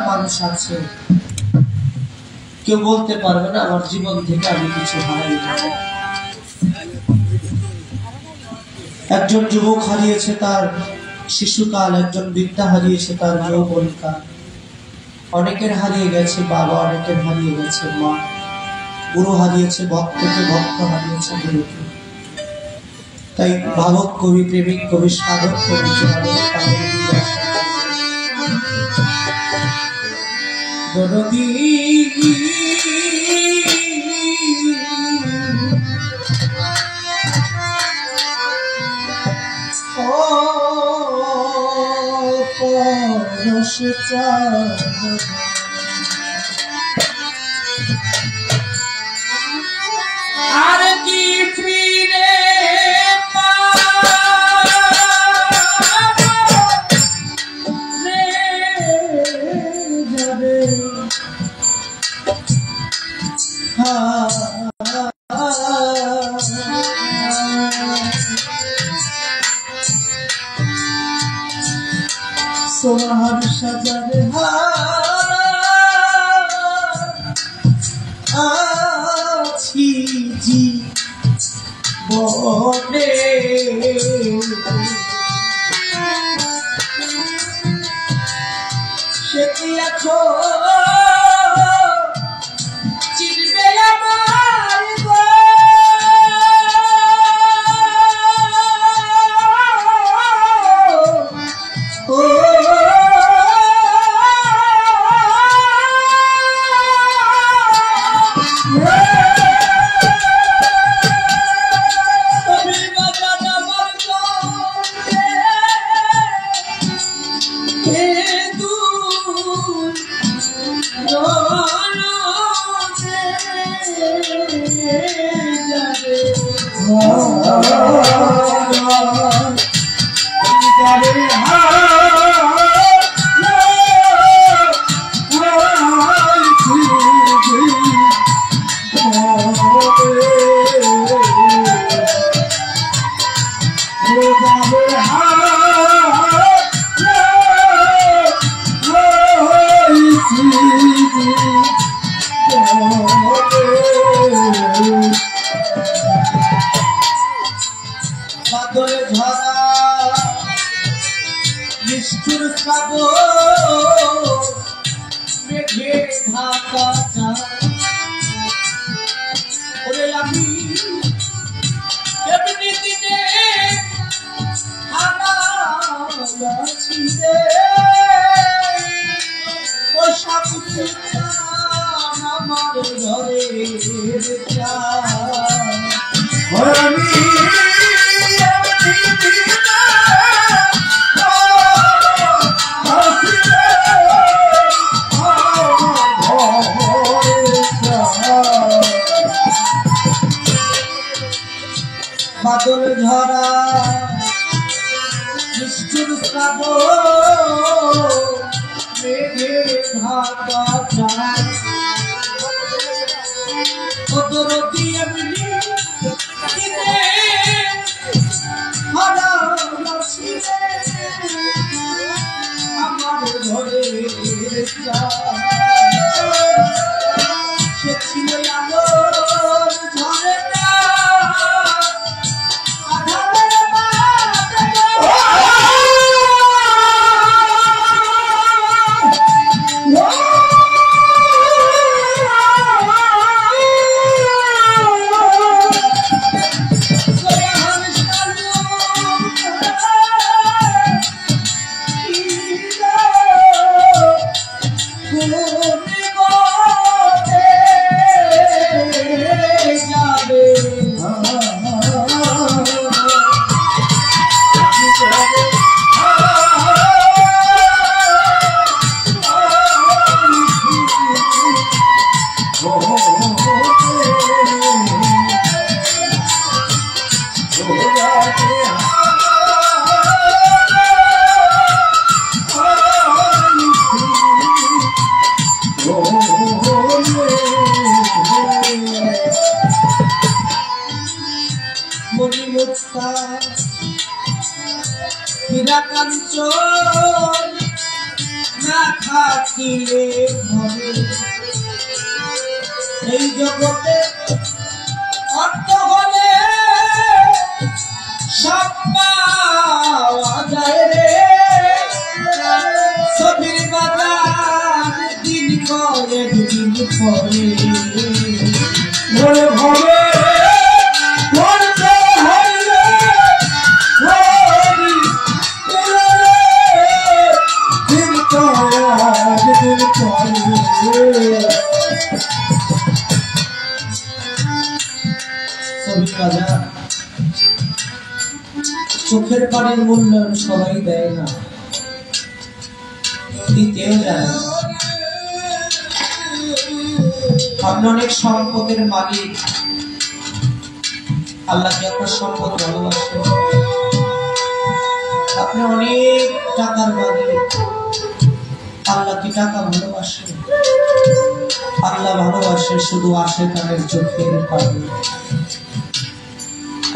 মানুষ আছে কেউ বলতে পারবে না আমার জীবন থেকে আমি কিছু হারাই। একজন যুবক হারিয়েছে তার শিশুকাল, একজন বৃদ্ধা হারিয়েছে তার যৌবনকাল, অনেকের হারিয়ে গেছে বাবা, অনেকের হারিয়ে গেছে মা, গুরু হারিয়েছে ভক্তকে, ভক্ত হারিয়েছে গুরুকে। তাই ভাবক কবি, প্রেমিক কবি, সাধক কবি আর কি ফিরে সোনার সাজারে আছি জীবনে সে কি আছো চিনবে আমার ও বাদলে ঝরা নিষ্ঠুর সাগর মেঘে ঢাকা ওরে আমি এমনি দিনে হারাচ্ছি রে ও সাপুত্র আমার ঘরে বাদল ঝরা নিষ্ঠুর সাগর মেঘে ঢাকা যায় ওদের দিয়ে মিলি দিনে হারাচ্ছি আমার ঘরে সে ছিল আলোর ঝরে না হীরা কাঞ্চন না থাকিলে ঘরে এই জগতে অর্থ হলে সব পাওয়া যায় রে ছবির বাজার দিন করে দিন পরে ঘরে ঘরে চোখের পানির মূল্যায়ন সবাই দেয় না, দিতেও জানেন। আপনি অনেক সম্পদের মালিক, আল্লাহ কি আপনার সম্পদ ভালোবাসেন? আপনি অনেক টাকার মালিক, আল্লাহ কি টাকা ভালোবাসেন? আল্লাহ ভালোবাসে শুধু আশেকানের চোখের পানি।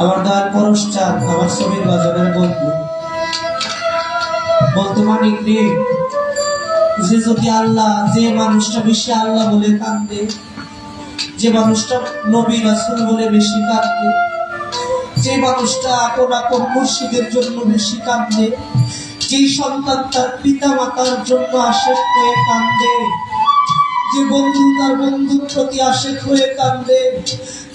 আমার দয়াল পরশ চান, আমার ছবির বাজারের বন্ধু বলতে মানিক রে, যে যদি আল্লাহ, যে মানুষটা বেশি আল্লাহ বলে কান্দে, যে মানুষটা নবী রাসূল বলে বেশি কান্দে, যে মানুষটা আপন আপন মুর্শিদের জন্য বেশি কান্দে, যে সন্তান তার পিতা মাতার জন্য আশেক হয়ে কান্দে, যে বন্ধু তার বন্ধুর প্রতি আশেক হয়ে কান্দে,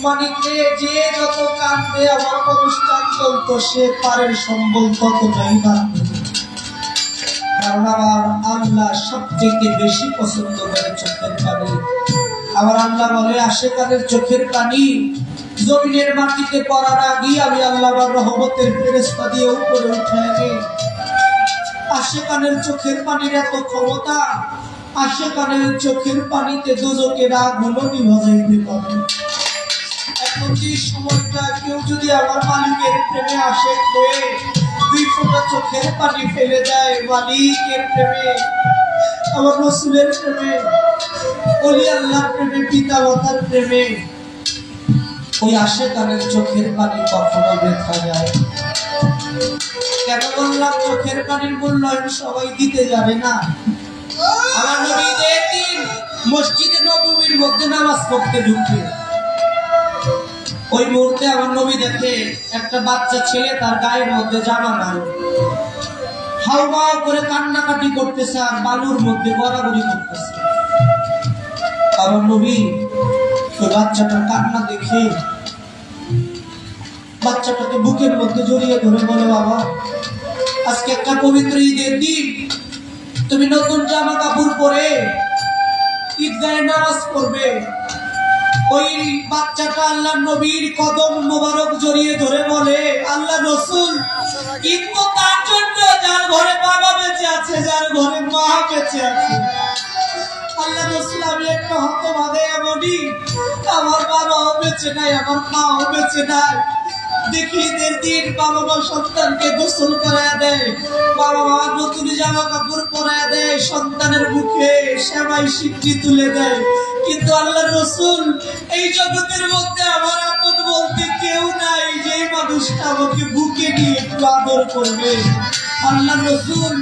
মানিক রে, যে যত কান্দে আমার অনুষ্ঠান চলত, সে পারের সম্বল ততটাই কান্দে। কারণ আমার আল্লাহ সবথেকে বেশি পছন্দ করে চোখের পানি। আমার আল্লাহ বলে আশেকানের চোখের পানি জমিনের মাটিতে পড়ার আগে আমি আল্লাহ আমার রহমতের ফেরেশতা দিয়ে উপরে উঠায় নেই। আশেকানের চোখের পানির এত ক্ষমতা, আশেকানের চোখের পানিতে দুজকের আগুন নিভাইতে পারে। এখন যে সময়টা কেউ যদি আমার মালিকের প্রেমে আশেক হয়ে দুই ফোঁটা চোখের পানি ফেলে দেয়, মালিকের প্রেমে, আমার রাসূলের প্রেমে, ওলি আল্লাহর প্রেমে, পিতা মাতার প্রেমে, ওই আশেকানের চোখের পানি কখনো বৃথা যায়। কেন বললাম চোখের পানির মূল্যায়ন সবাই দিতে জানে না। আমার নবী দিন মসজিদে নববীর মধ্যে নামাজ পড়তে ঢুকে, ওই মুহূর্তে আমার নবী দেখে একটা বাচ্চা ছেলে তার গায়ের মধ্যে জামা নাই, হাউমাউ করে কান্নাকাটি করতেছে আর বালুর মধ্যে গড়াগড়ি করতেছে। আমার নবী ওই বাচ্চাটার কান্না দেখে বাচ্চাটাকে বুকের মধ্যে জড়িয়ে ধরে বলে, বাবা আজকে একটা পবিত্র ঈদের দিন, তুমি নতুন জামা কাপড় পরে ঈদগাহে নামাজ পড়বে। ওই বাচ্চাটা আল্লাহ নবীর কদম মোবারক জড়িয়ে ধরে বলে, আল্লাহ রাসূল, ঈদ তো তার জন্য যার ঘরে বাবা বেঁচে আছে, যার ঘরে মা বেঁচে আছে। আল্লাহ রাসূল, আমি একটা হতভাগা এমনই, আমার বাবাও বেঁচে নাই, আমার মাও বেঁচে নাই। দেখি ঈদের দিন বাবা মা সন্তানকে গোসল করায় দেয়, বাবা মা নতুন জামা কাপড় পরায় দেয়, সন্তানের মুখে সেমাই সিদ্ধি তুলে দেয়, কিন্তু আল্লাহ রাসূল, এই জগতের মধ্যে আমার আপন বলতে কেউ নাই যে মানুষটা আমাকে বুকে নিয়ে একটু আদর করবে। আল্লাহ রাসূল,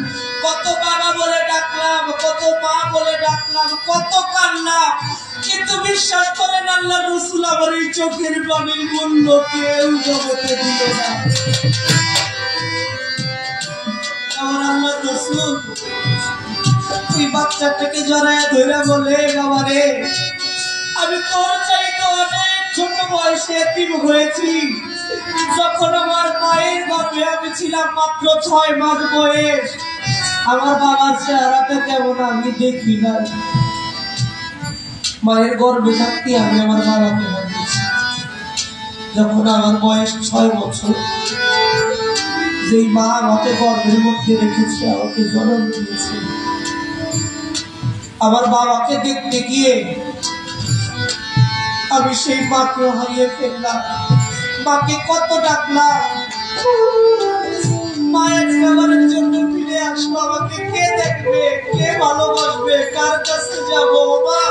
কত বাবা বলে ডাকলাম, কত মা বলে ডাকলাম, কত কান্নাম, কিন্তু বিশ্বাস করেন আল্লাহ রাসূল, আমার এই চোখের পানির মূল্য কেউ জগতে দিল না। আমার আল্লাহ রাসূল ওই বাচ্চাটাকে জড়ায় ধরে বলে, বাবা রে, আমি তোর চাইতে অনেক ছোট বয়সে এতিম হয়েছি। যখন আমার মায়ের গর্ভে আমি ছিলাম মাত্র 6 মাস বয়স, আমার বাবার চেহারাটা কেমন আমি দেখি না। মায়ের গর্ভে থাকতে আমি আমার বাবাকে হারিয়েছি। যখন আমার বয়স 6 বছর, যেই মা আমাকে গর্ভের মধ্যে রেখেছে, আমাকে জন্ম দিয়েছে, আমার বাবাকে দেখতে গিয়ে আমি সেই মাকে হারিয়ে ফেললাম। মাকে কত ডাকলাম, মায়ের খাবারের জন্য ফিরে আসবো, আমাকে কে দেখবে, কে ভালোবাসবে, কার কাছে যাবো? মা,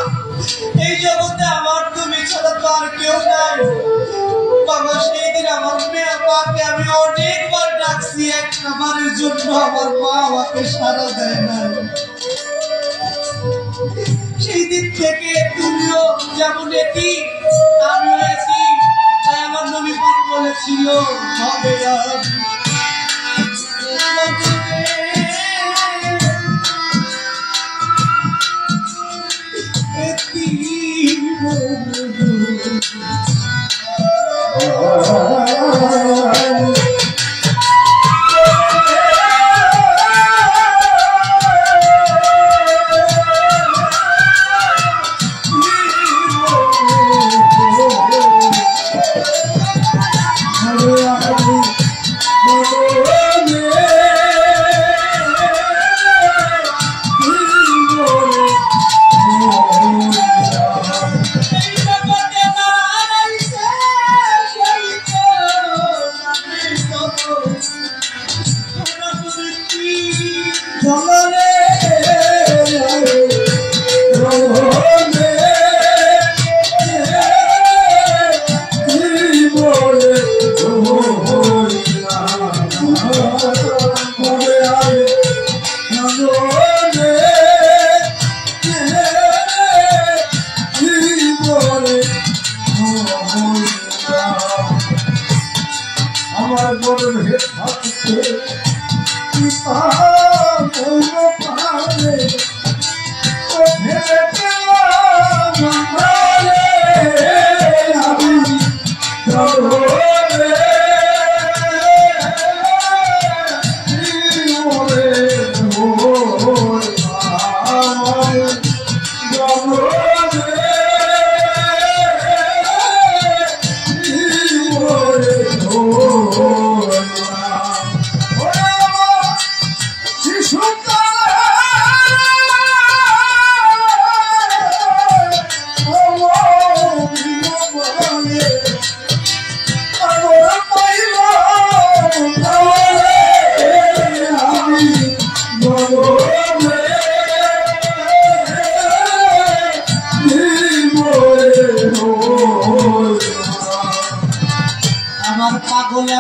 এই জগতে আমার তুমি ছাড়া তো আর কেউ নাই। বাবা, সেই দিন আমার মেয়ে মাকে আমি অনেকবার ডাকছি, একবারের জন্য আমার মা আমাকে সাড়া দেয় না। সেই দিন থেকে তুমিও যেমন এটি, আমিও এটি। তাই আমার নবী পাক বলেছিল, হবে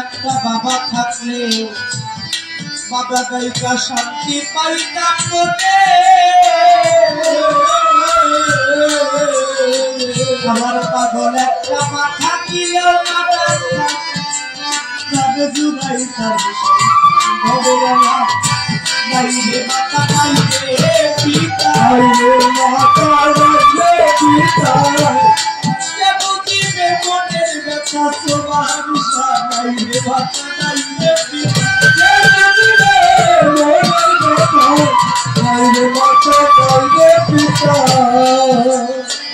একটা বাবা থাকলে বাবা গায়িকা শান্তি পাইতাম বলে আমার পাগল একটা মা থাকিলেও জুড়াইতাম বাইরে মাতা বাইরে পিতা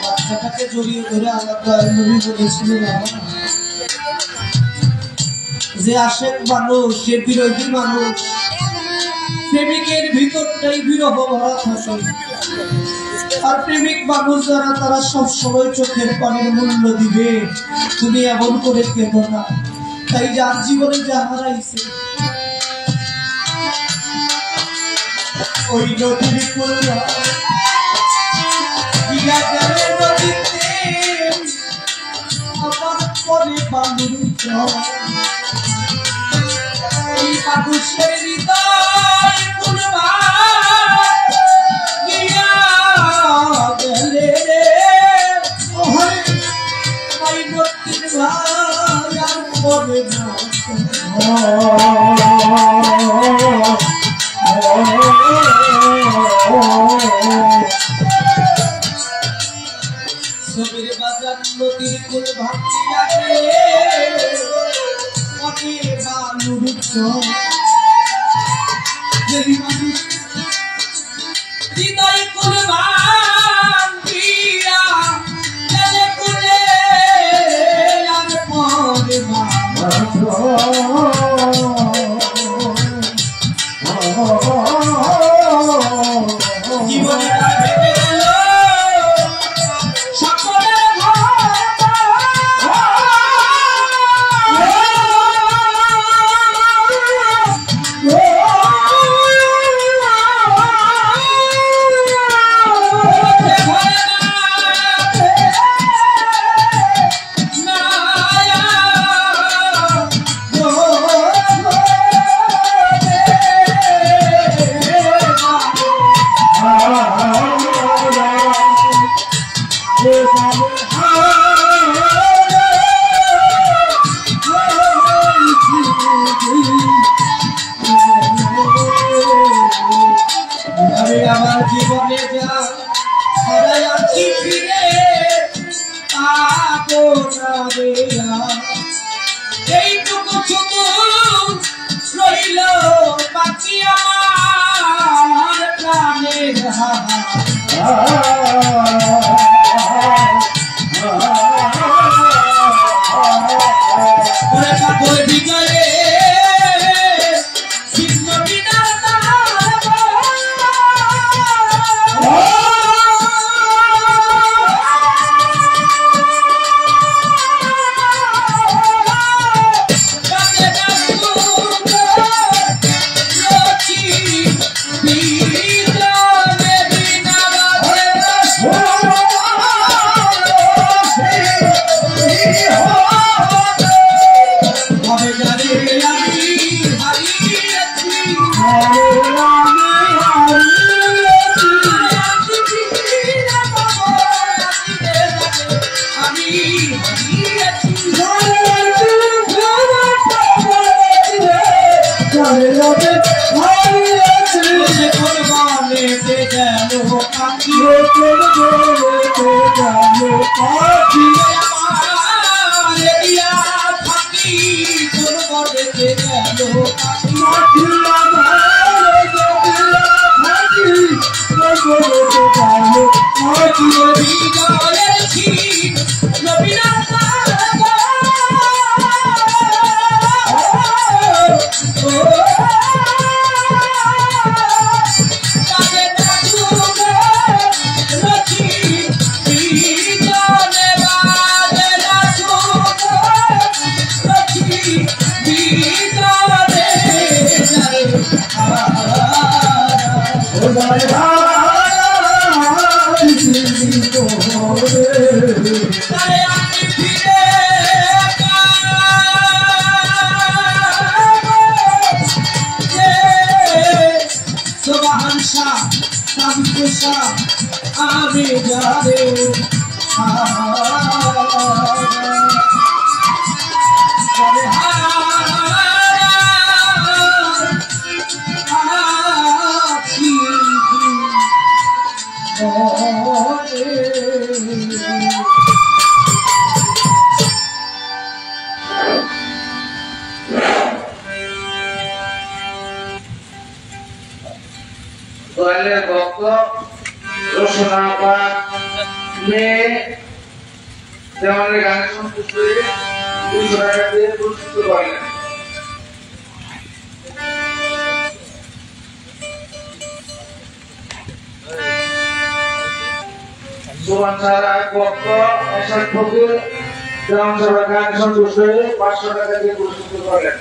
বাচ্চাটাকে জড়িয়ে ধরে আল্লাহ নবী বলেছিলেন যে আশেক মানুষ সে বিরোধী মানুষ, প্রেমিকের ভিতরটাই বিরহ ভরা থাকে। আর প্রেমিক মানুষ যারা তারা সব সময় চোখের পানির মূল্য দিবে। তুমি এমন করে কেঁদো না। তাই যার জীবনে যা হারাইছে ওই নদীর কল্যাণ গিয়া গেলে নদীতে আমার পরে বালুর এই মানুষের হৃদয় গিয়া গেলে ওই নদীর ভাই আর পরে না ছবির বাজার নদীর কুল ভাঙি লাগে অনেক বালুর হৃদয় কুল ভাঙিয়া গেলে কুলে আর পরে জীবনে আমার জীবনে যা হারাইছি ফিরে পাবো না রে এইটুকু শুধু রইল বাকি আমার প্রাণের বিজয়ে ভক্ত রচনা বা মেয়ে দেওয়ালের গানের সন্তুষ্ট হয়ে 200 টাকা দিয়ে পুরস্কৃত করলেন। সুমন ছাড়া ভক্ত অশাক ফকির দেওয়াল গানের সন্তুষ্ট হয়ে 500 টাকা দিয়ে পুরস্কৃত করলেন।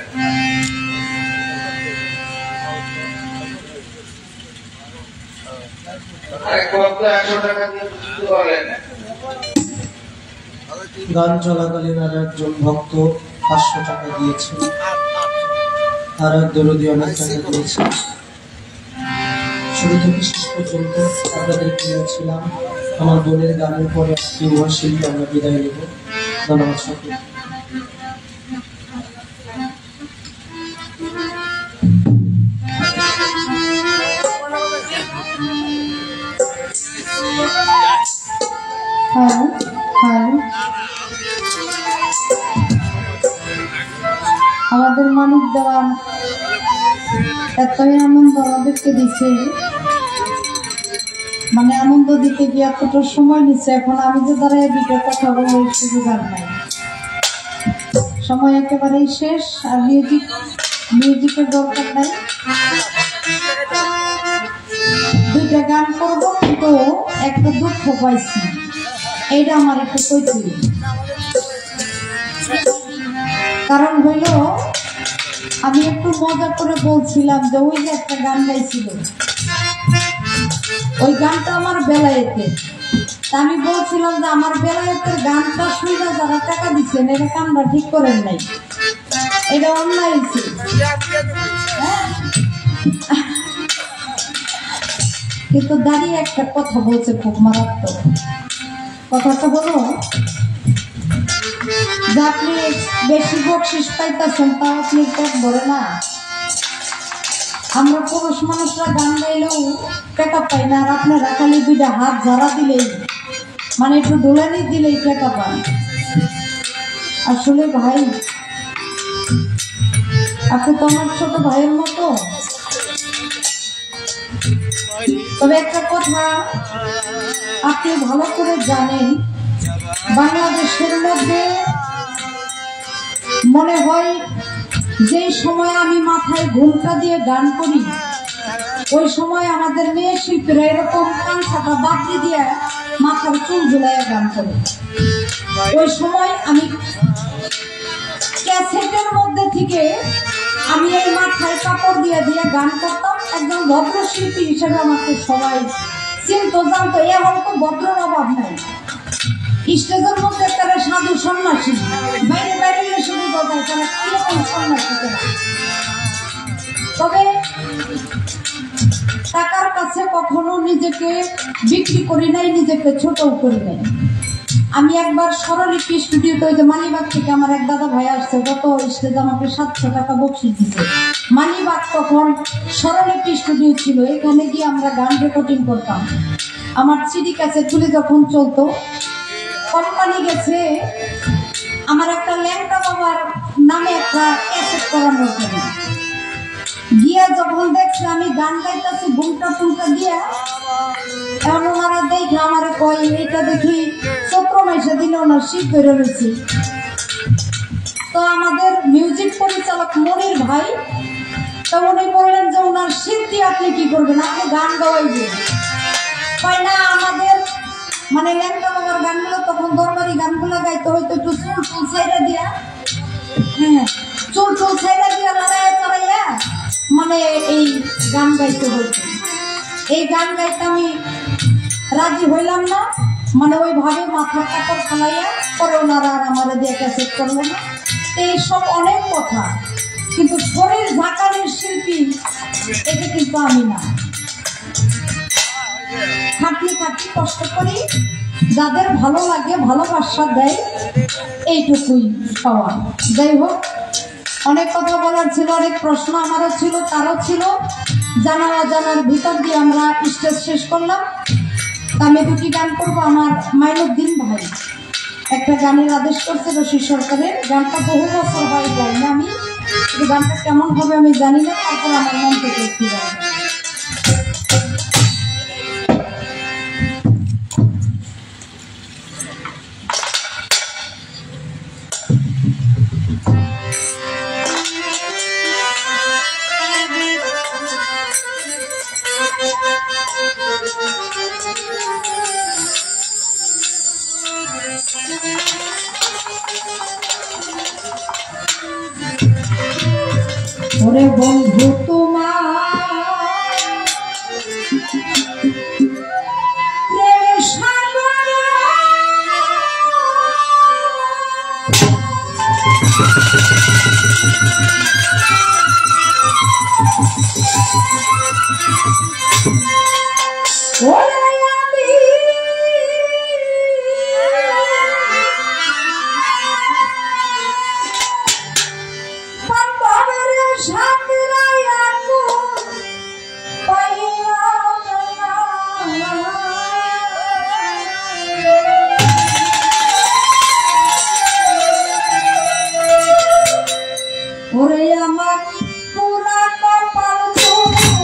গান চলাকালীন আর একজন ভক্ত 500 টাকা দিয়েছে, আর এক দরদি অনেক টাকা দিয়েছে। শুরু থেকে শেষ পর্যন্ত আপনাদের প্রিয় ছিলাম। আমার বোনের গানের পরে ইউনিভার শিল্পী আমরা বিদায় নেব। ধন্যবাদ সকলকে। আমাদের মানিক দেওয়ান এতই আনন্দ আমাদেরকে দিচ্ছে, মানে আনন্দ দিতে গিয়ে এতটা সময় নিচ্ছে। এখন আমি যে দাঁড়ায় দুটো কথা বলার সুযোগ আর নাই, সময় একেবারেই শেষ। আর মিউজিকের দরকার নাই, দুইটা গান করবো, কিন্তু একটা দুঃখ পাইছি, এইটা আমার একটু কইতে। কারণ হইল, আমি একটু মজা করে বলছিলাম যে ওই যে একটা গান গাইছিল, ওই গানটা আমার বেলায়েতে। আমি বলছিলাম যে আমার বেলায়েতের গানটা শুনে যারা টাকা দিচ্ছেন, এটা কামটা ঠিক করেন নাই, এটা অন্যায় হয়েছে। কিন্তু দাঁড়িয়ে একটা কথা বলছে খুব মারাত্মক। কথাটা বলো যে আপনি বেশি বকশিস পাইতেছেন, তা আপনি পেট ভরে না। আমরা পুরুষ মানুষরা গান গাইলেও টাকা পাই না, আর আপনারা খালি দুইটা হাত ঝাড়া দিলেই, মানে একটু ডোলানি দিলেই টাকা পান। আসলে ভাই, আপনি তো আমার ছোট ভাইয়ের মতো। তবে একটা কথা আপনি ভালো করে জানেন, বাংলাদেশের মধ্যে মনে হয় যে সময় আমি মাথায় ঘুমটা দিয়ে গান করি, ওই সময় আমাদের মেয়ে শিল্পীরা এরকম কাঁচাটা বাতি দিয়ে মাথার চুল ঝুলাইয়া গান করে। ওই সময় আমি ক্যাসেটের মধ্যে থেকে আমি এই মাথায় কাপড় দিয়ে দিয়ে গান করতাম। একজন ভদ্র শিল্পী হিসেবে আমাকে সবাই চিনতো, জানতো। এখন তো ভদ্রর অভাব নাই, স্টেজের মধ্যে তারা সাধু সন্ন্যাসী, বাইরে বাইরে এসে বোঝা যায় তারা কিরকম সন্ন্যাসী। তবে টাকার কাছে কখনো নিজেকে বিক্রি করি নাই, নিজেকে ছোটও করি নাই। আমি একবার স্বরলিপি স্টুডিওতে, ওই যে মানিবাগ থেকে আমার এক দাদা ভাই আসছে, গত স্টেজে আমাকে 700 টাকা বকশিশ দিচ্ছে। মানিবাগ তখন স্বরলিপি স্টুডিও ছিল, এখানে গিয়ে আমরা গান রেকর্ডিং করতাম। আমার সিডি ক্যাসেট তুলে যখন চলতো, কোম্পানি গেছে আমার একটা ল্যাংটা বাবার নামে একটা ক্যাসেট করানোর জন্য। গিয়া যখন দেখছে আমি গান গাইতেছি ঘুমটা টুমটা দিয়া, এখন ওনারা দেখে আমার কয়, এটা দেখি চৈত্র মাসে দিলে ওনার শীত বেরো রয়েছে। তো আমাদের মিউজিক পরিচালক মনির ভাই, তো উনি বললেন যে ওনার শীত দিয়ে আপনি কি করবেন, আপনি গান গাওয়াইবেন। কয় না, আমাদের মানে ল্যাংটা বাবার গানগুলো তখন দরবারি গানগুলো গাইতে হয়তো একটু চুল চুল ছাইড়া দিয়া, হ্যাঁ চুল চুল ছাইড়া দিয়া লড়াইয়া চড়াইয়া মানে এই গান গাইতে হইতো। এই গান গাইতে আমি রাজি হইলাম না, মানে ওইভাবে মাথার কাপড় ফালাইয়া পরে ওনারা আর আমার দিয়ে ক্যাসেট করলো না। এইসব অনেক কথা, কিন্তু শরীর ঝাঁকানোর শিল্পী এটা কিন্তু আমি না। খাটি খাটি কষ্ট করি, যাদের ভালো লাগে ভালোবাসা দেয়, এইটুকুই পাওয়া। যাই হোক, অনেক কথা বলার ছিল, অনেক প্রশ্ন আমারও ছিল, তারও ছিল। জানার অজানার ভিতর দিয়ে আমরা স্টেজ শেষ করলাম। আমি দুটি গান করবো। আমার মাইনুদ্দিন ভাই একটা গানের আদেশ করছে রশিদ সরকারের। গানটা বহু বছর হয় গাই না আমি, গানটা কেমন হবে আমি জানি না, তারপর আমার মন থেকে একটু গাইব। ওরে বন্ধু তোমার প্রেমের সাগরে ওরে আমি ওরে আমার পুরা কপাল বন্ধু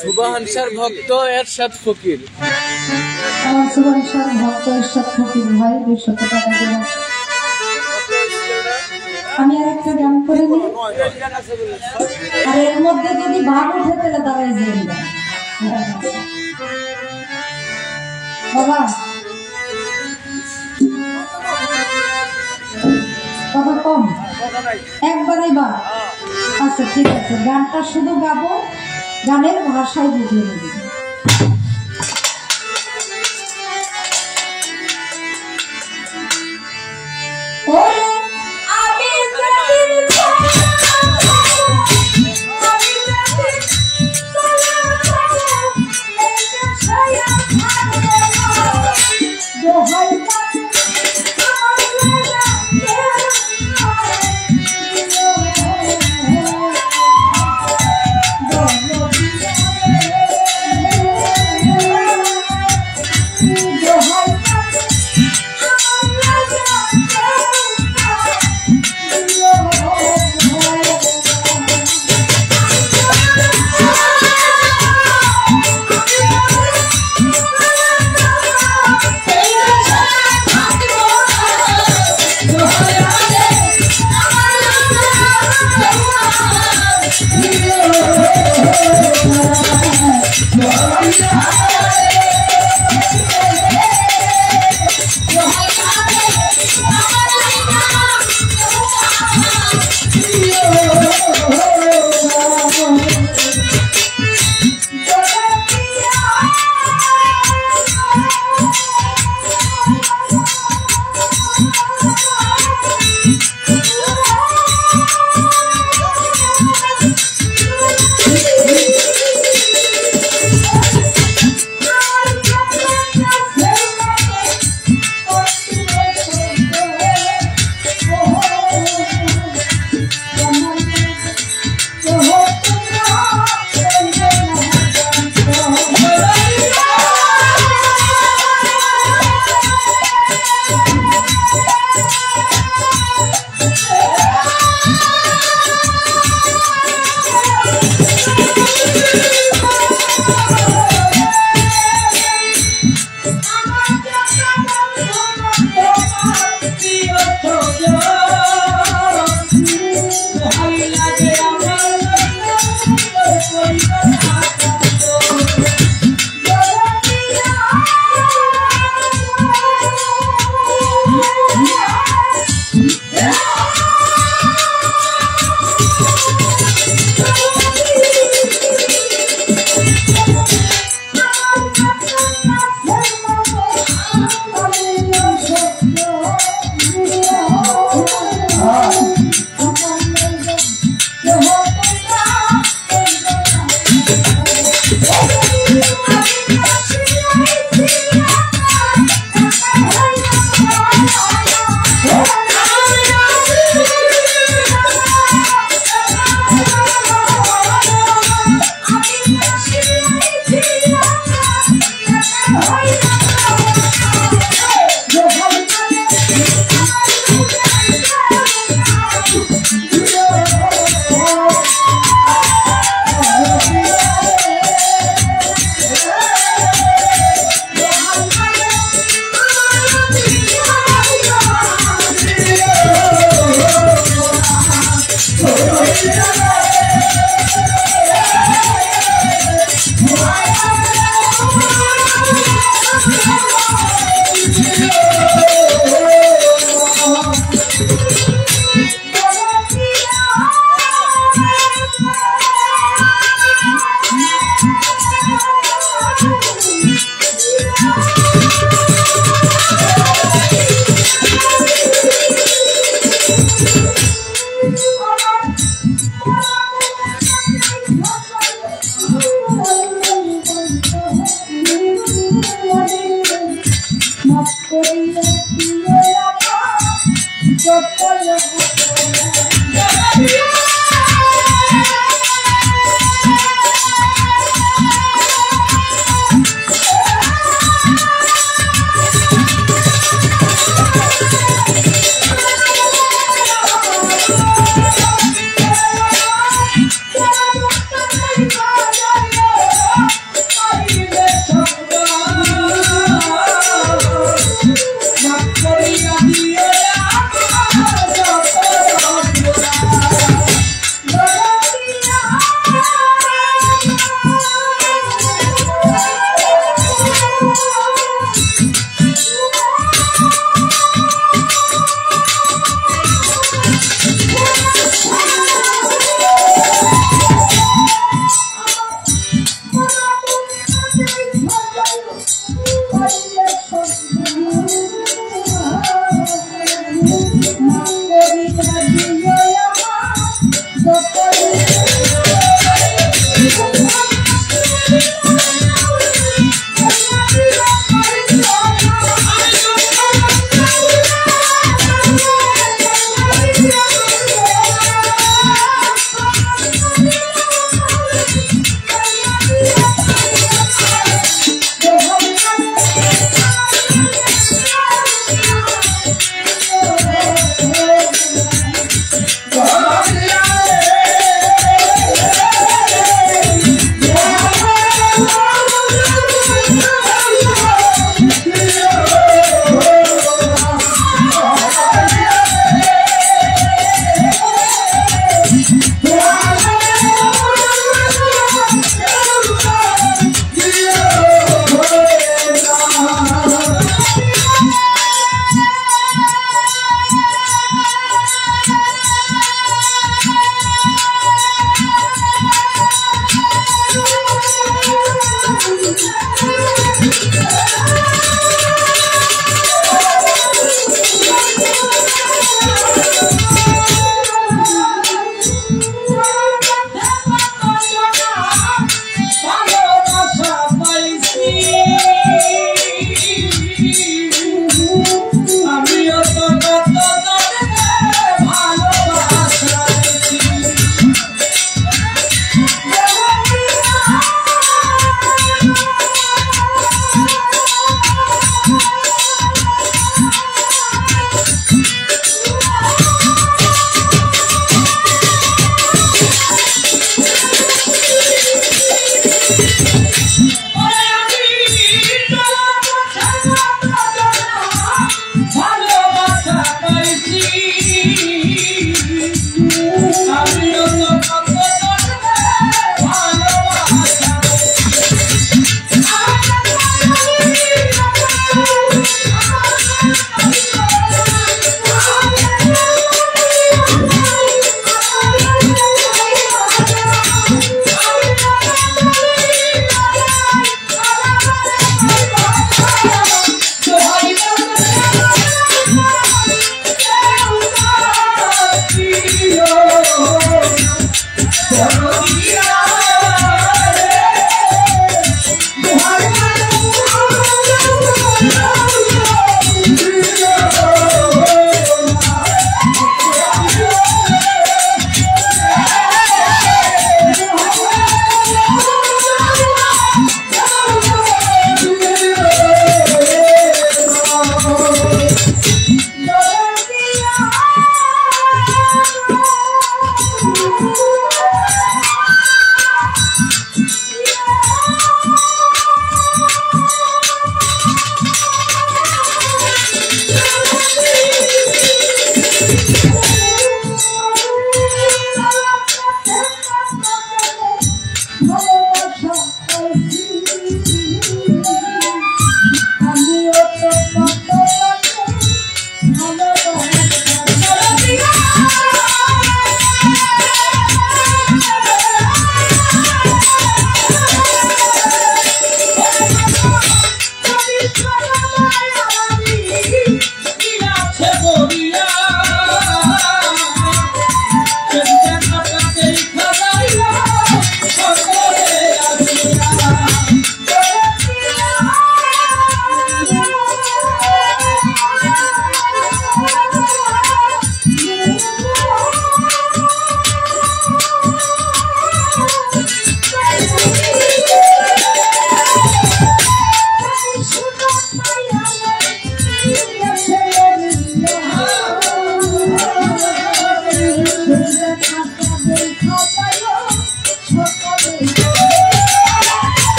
সুবহান শাহর ভক্ত এরশাদ ফকির। আমার সুবহান শাহর ভক্ত এরশাদ ফকির ভাই 200 টাকা দেব। আমি আর একটা গান করে নিই, আর এর মধ্যে যদি ভাগ উঠে তাহলে দাঁড়ায় যাই বাবা। কথা কম একবারই বা আচ্ছা ঠিক আছে, গানটা শুধু গাবো, গানের ভাষায় বুঝিয়ে নেব।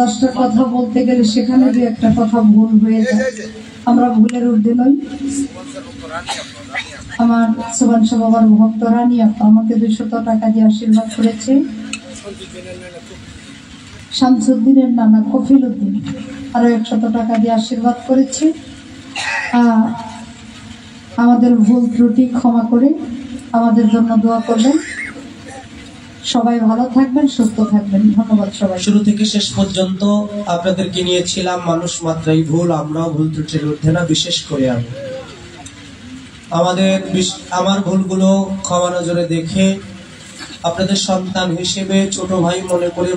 10টা কথা বলতে গেলে সেখানে যে একটা কথা ভুল হয়ে যায়, আমরা ভুলের ঊর্ধ্বে নই। আমার সুবান শাহ বাবার ভক্ত রানী আপা আমাকে 200 টাকা দিয়ে আশীর্বাদ করেছে। শামসুদ্দিনের নানা কফিল উদ্দিন আরো 100 টাকা দিয়ে আশীর্বাদ করেছে। আমাদের ভুল ত্রুটি ক্ষমা করে আমাদের জন্য দোয়া করবেন। সবাই ভালো থাকবেন, সুস্থ থাকবেন। ধন্যবাদ সবাই। শুরু থেকে শেষ পর্যন্ত আপনাদেরকে নিয়েছিলাম মানুষ মাত্রাই ভুল, আমরাও ভুল ত্রুটির ঊর্ধ্বে না। বিশেষ করে আমার ভুলগুলো ক্ষমা নজরে দেখে আপনাদের সন্তান হিসেবে ছোট ভাই মনে করে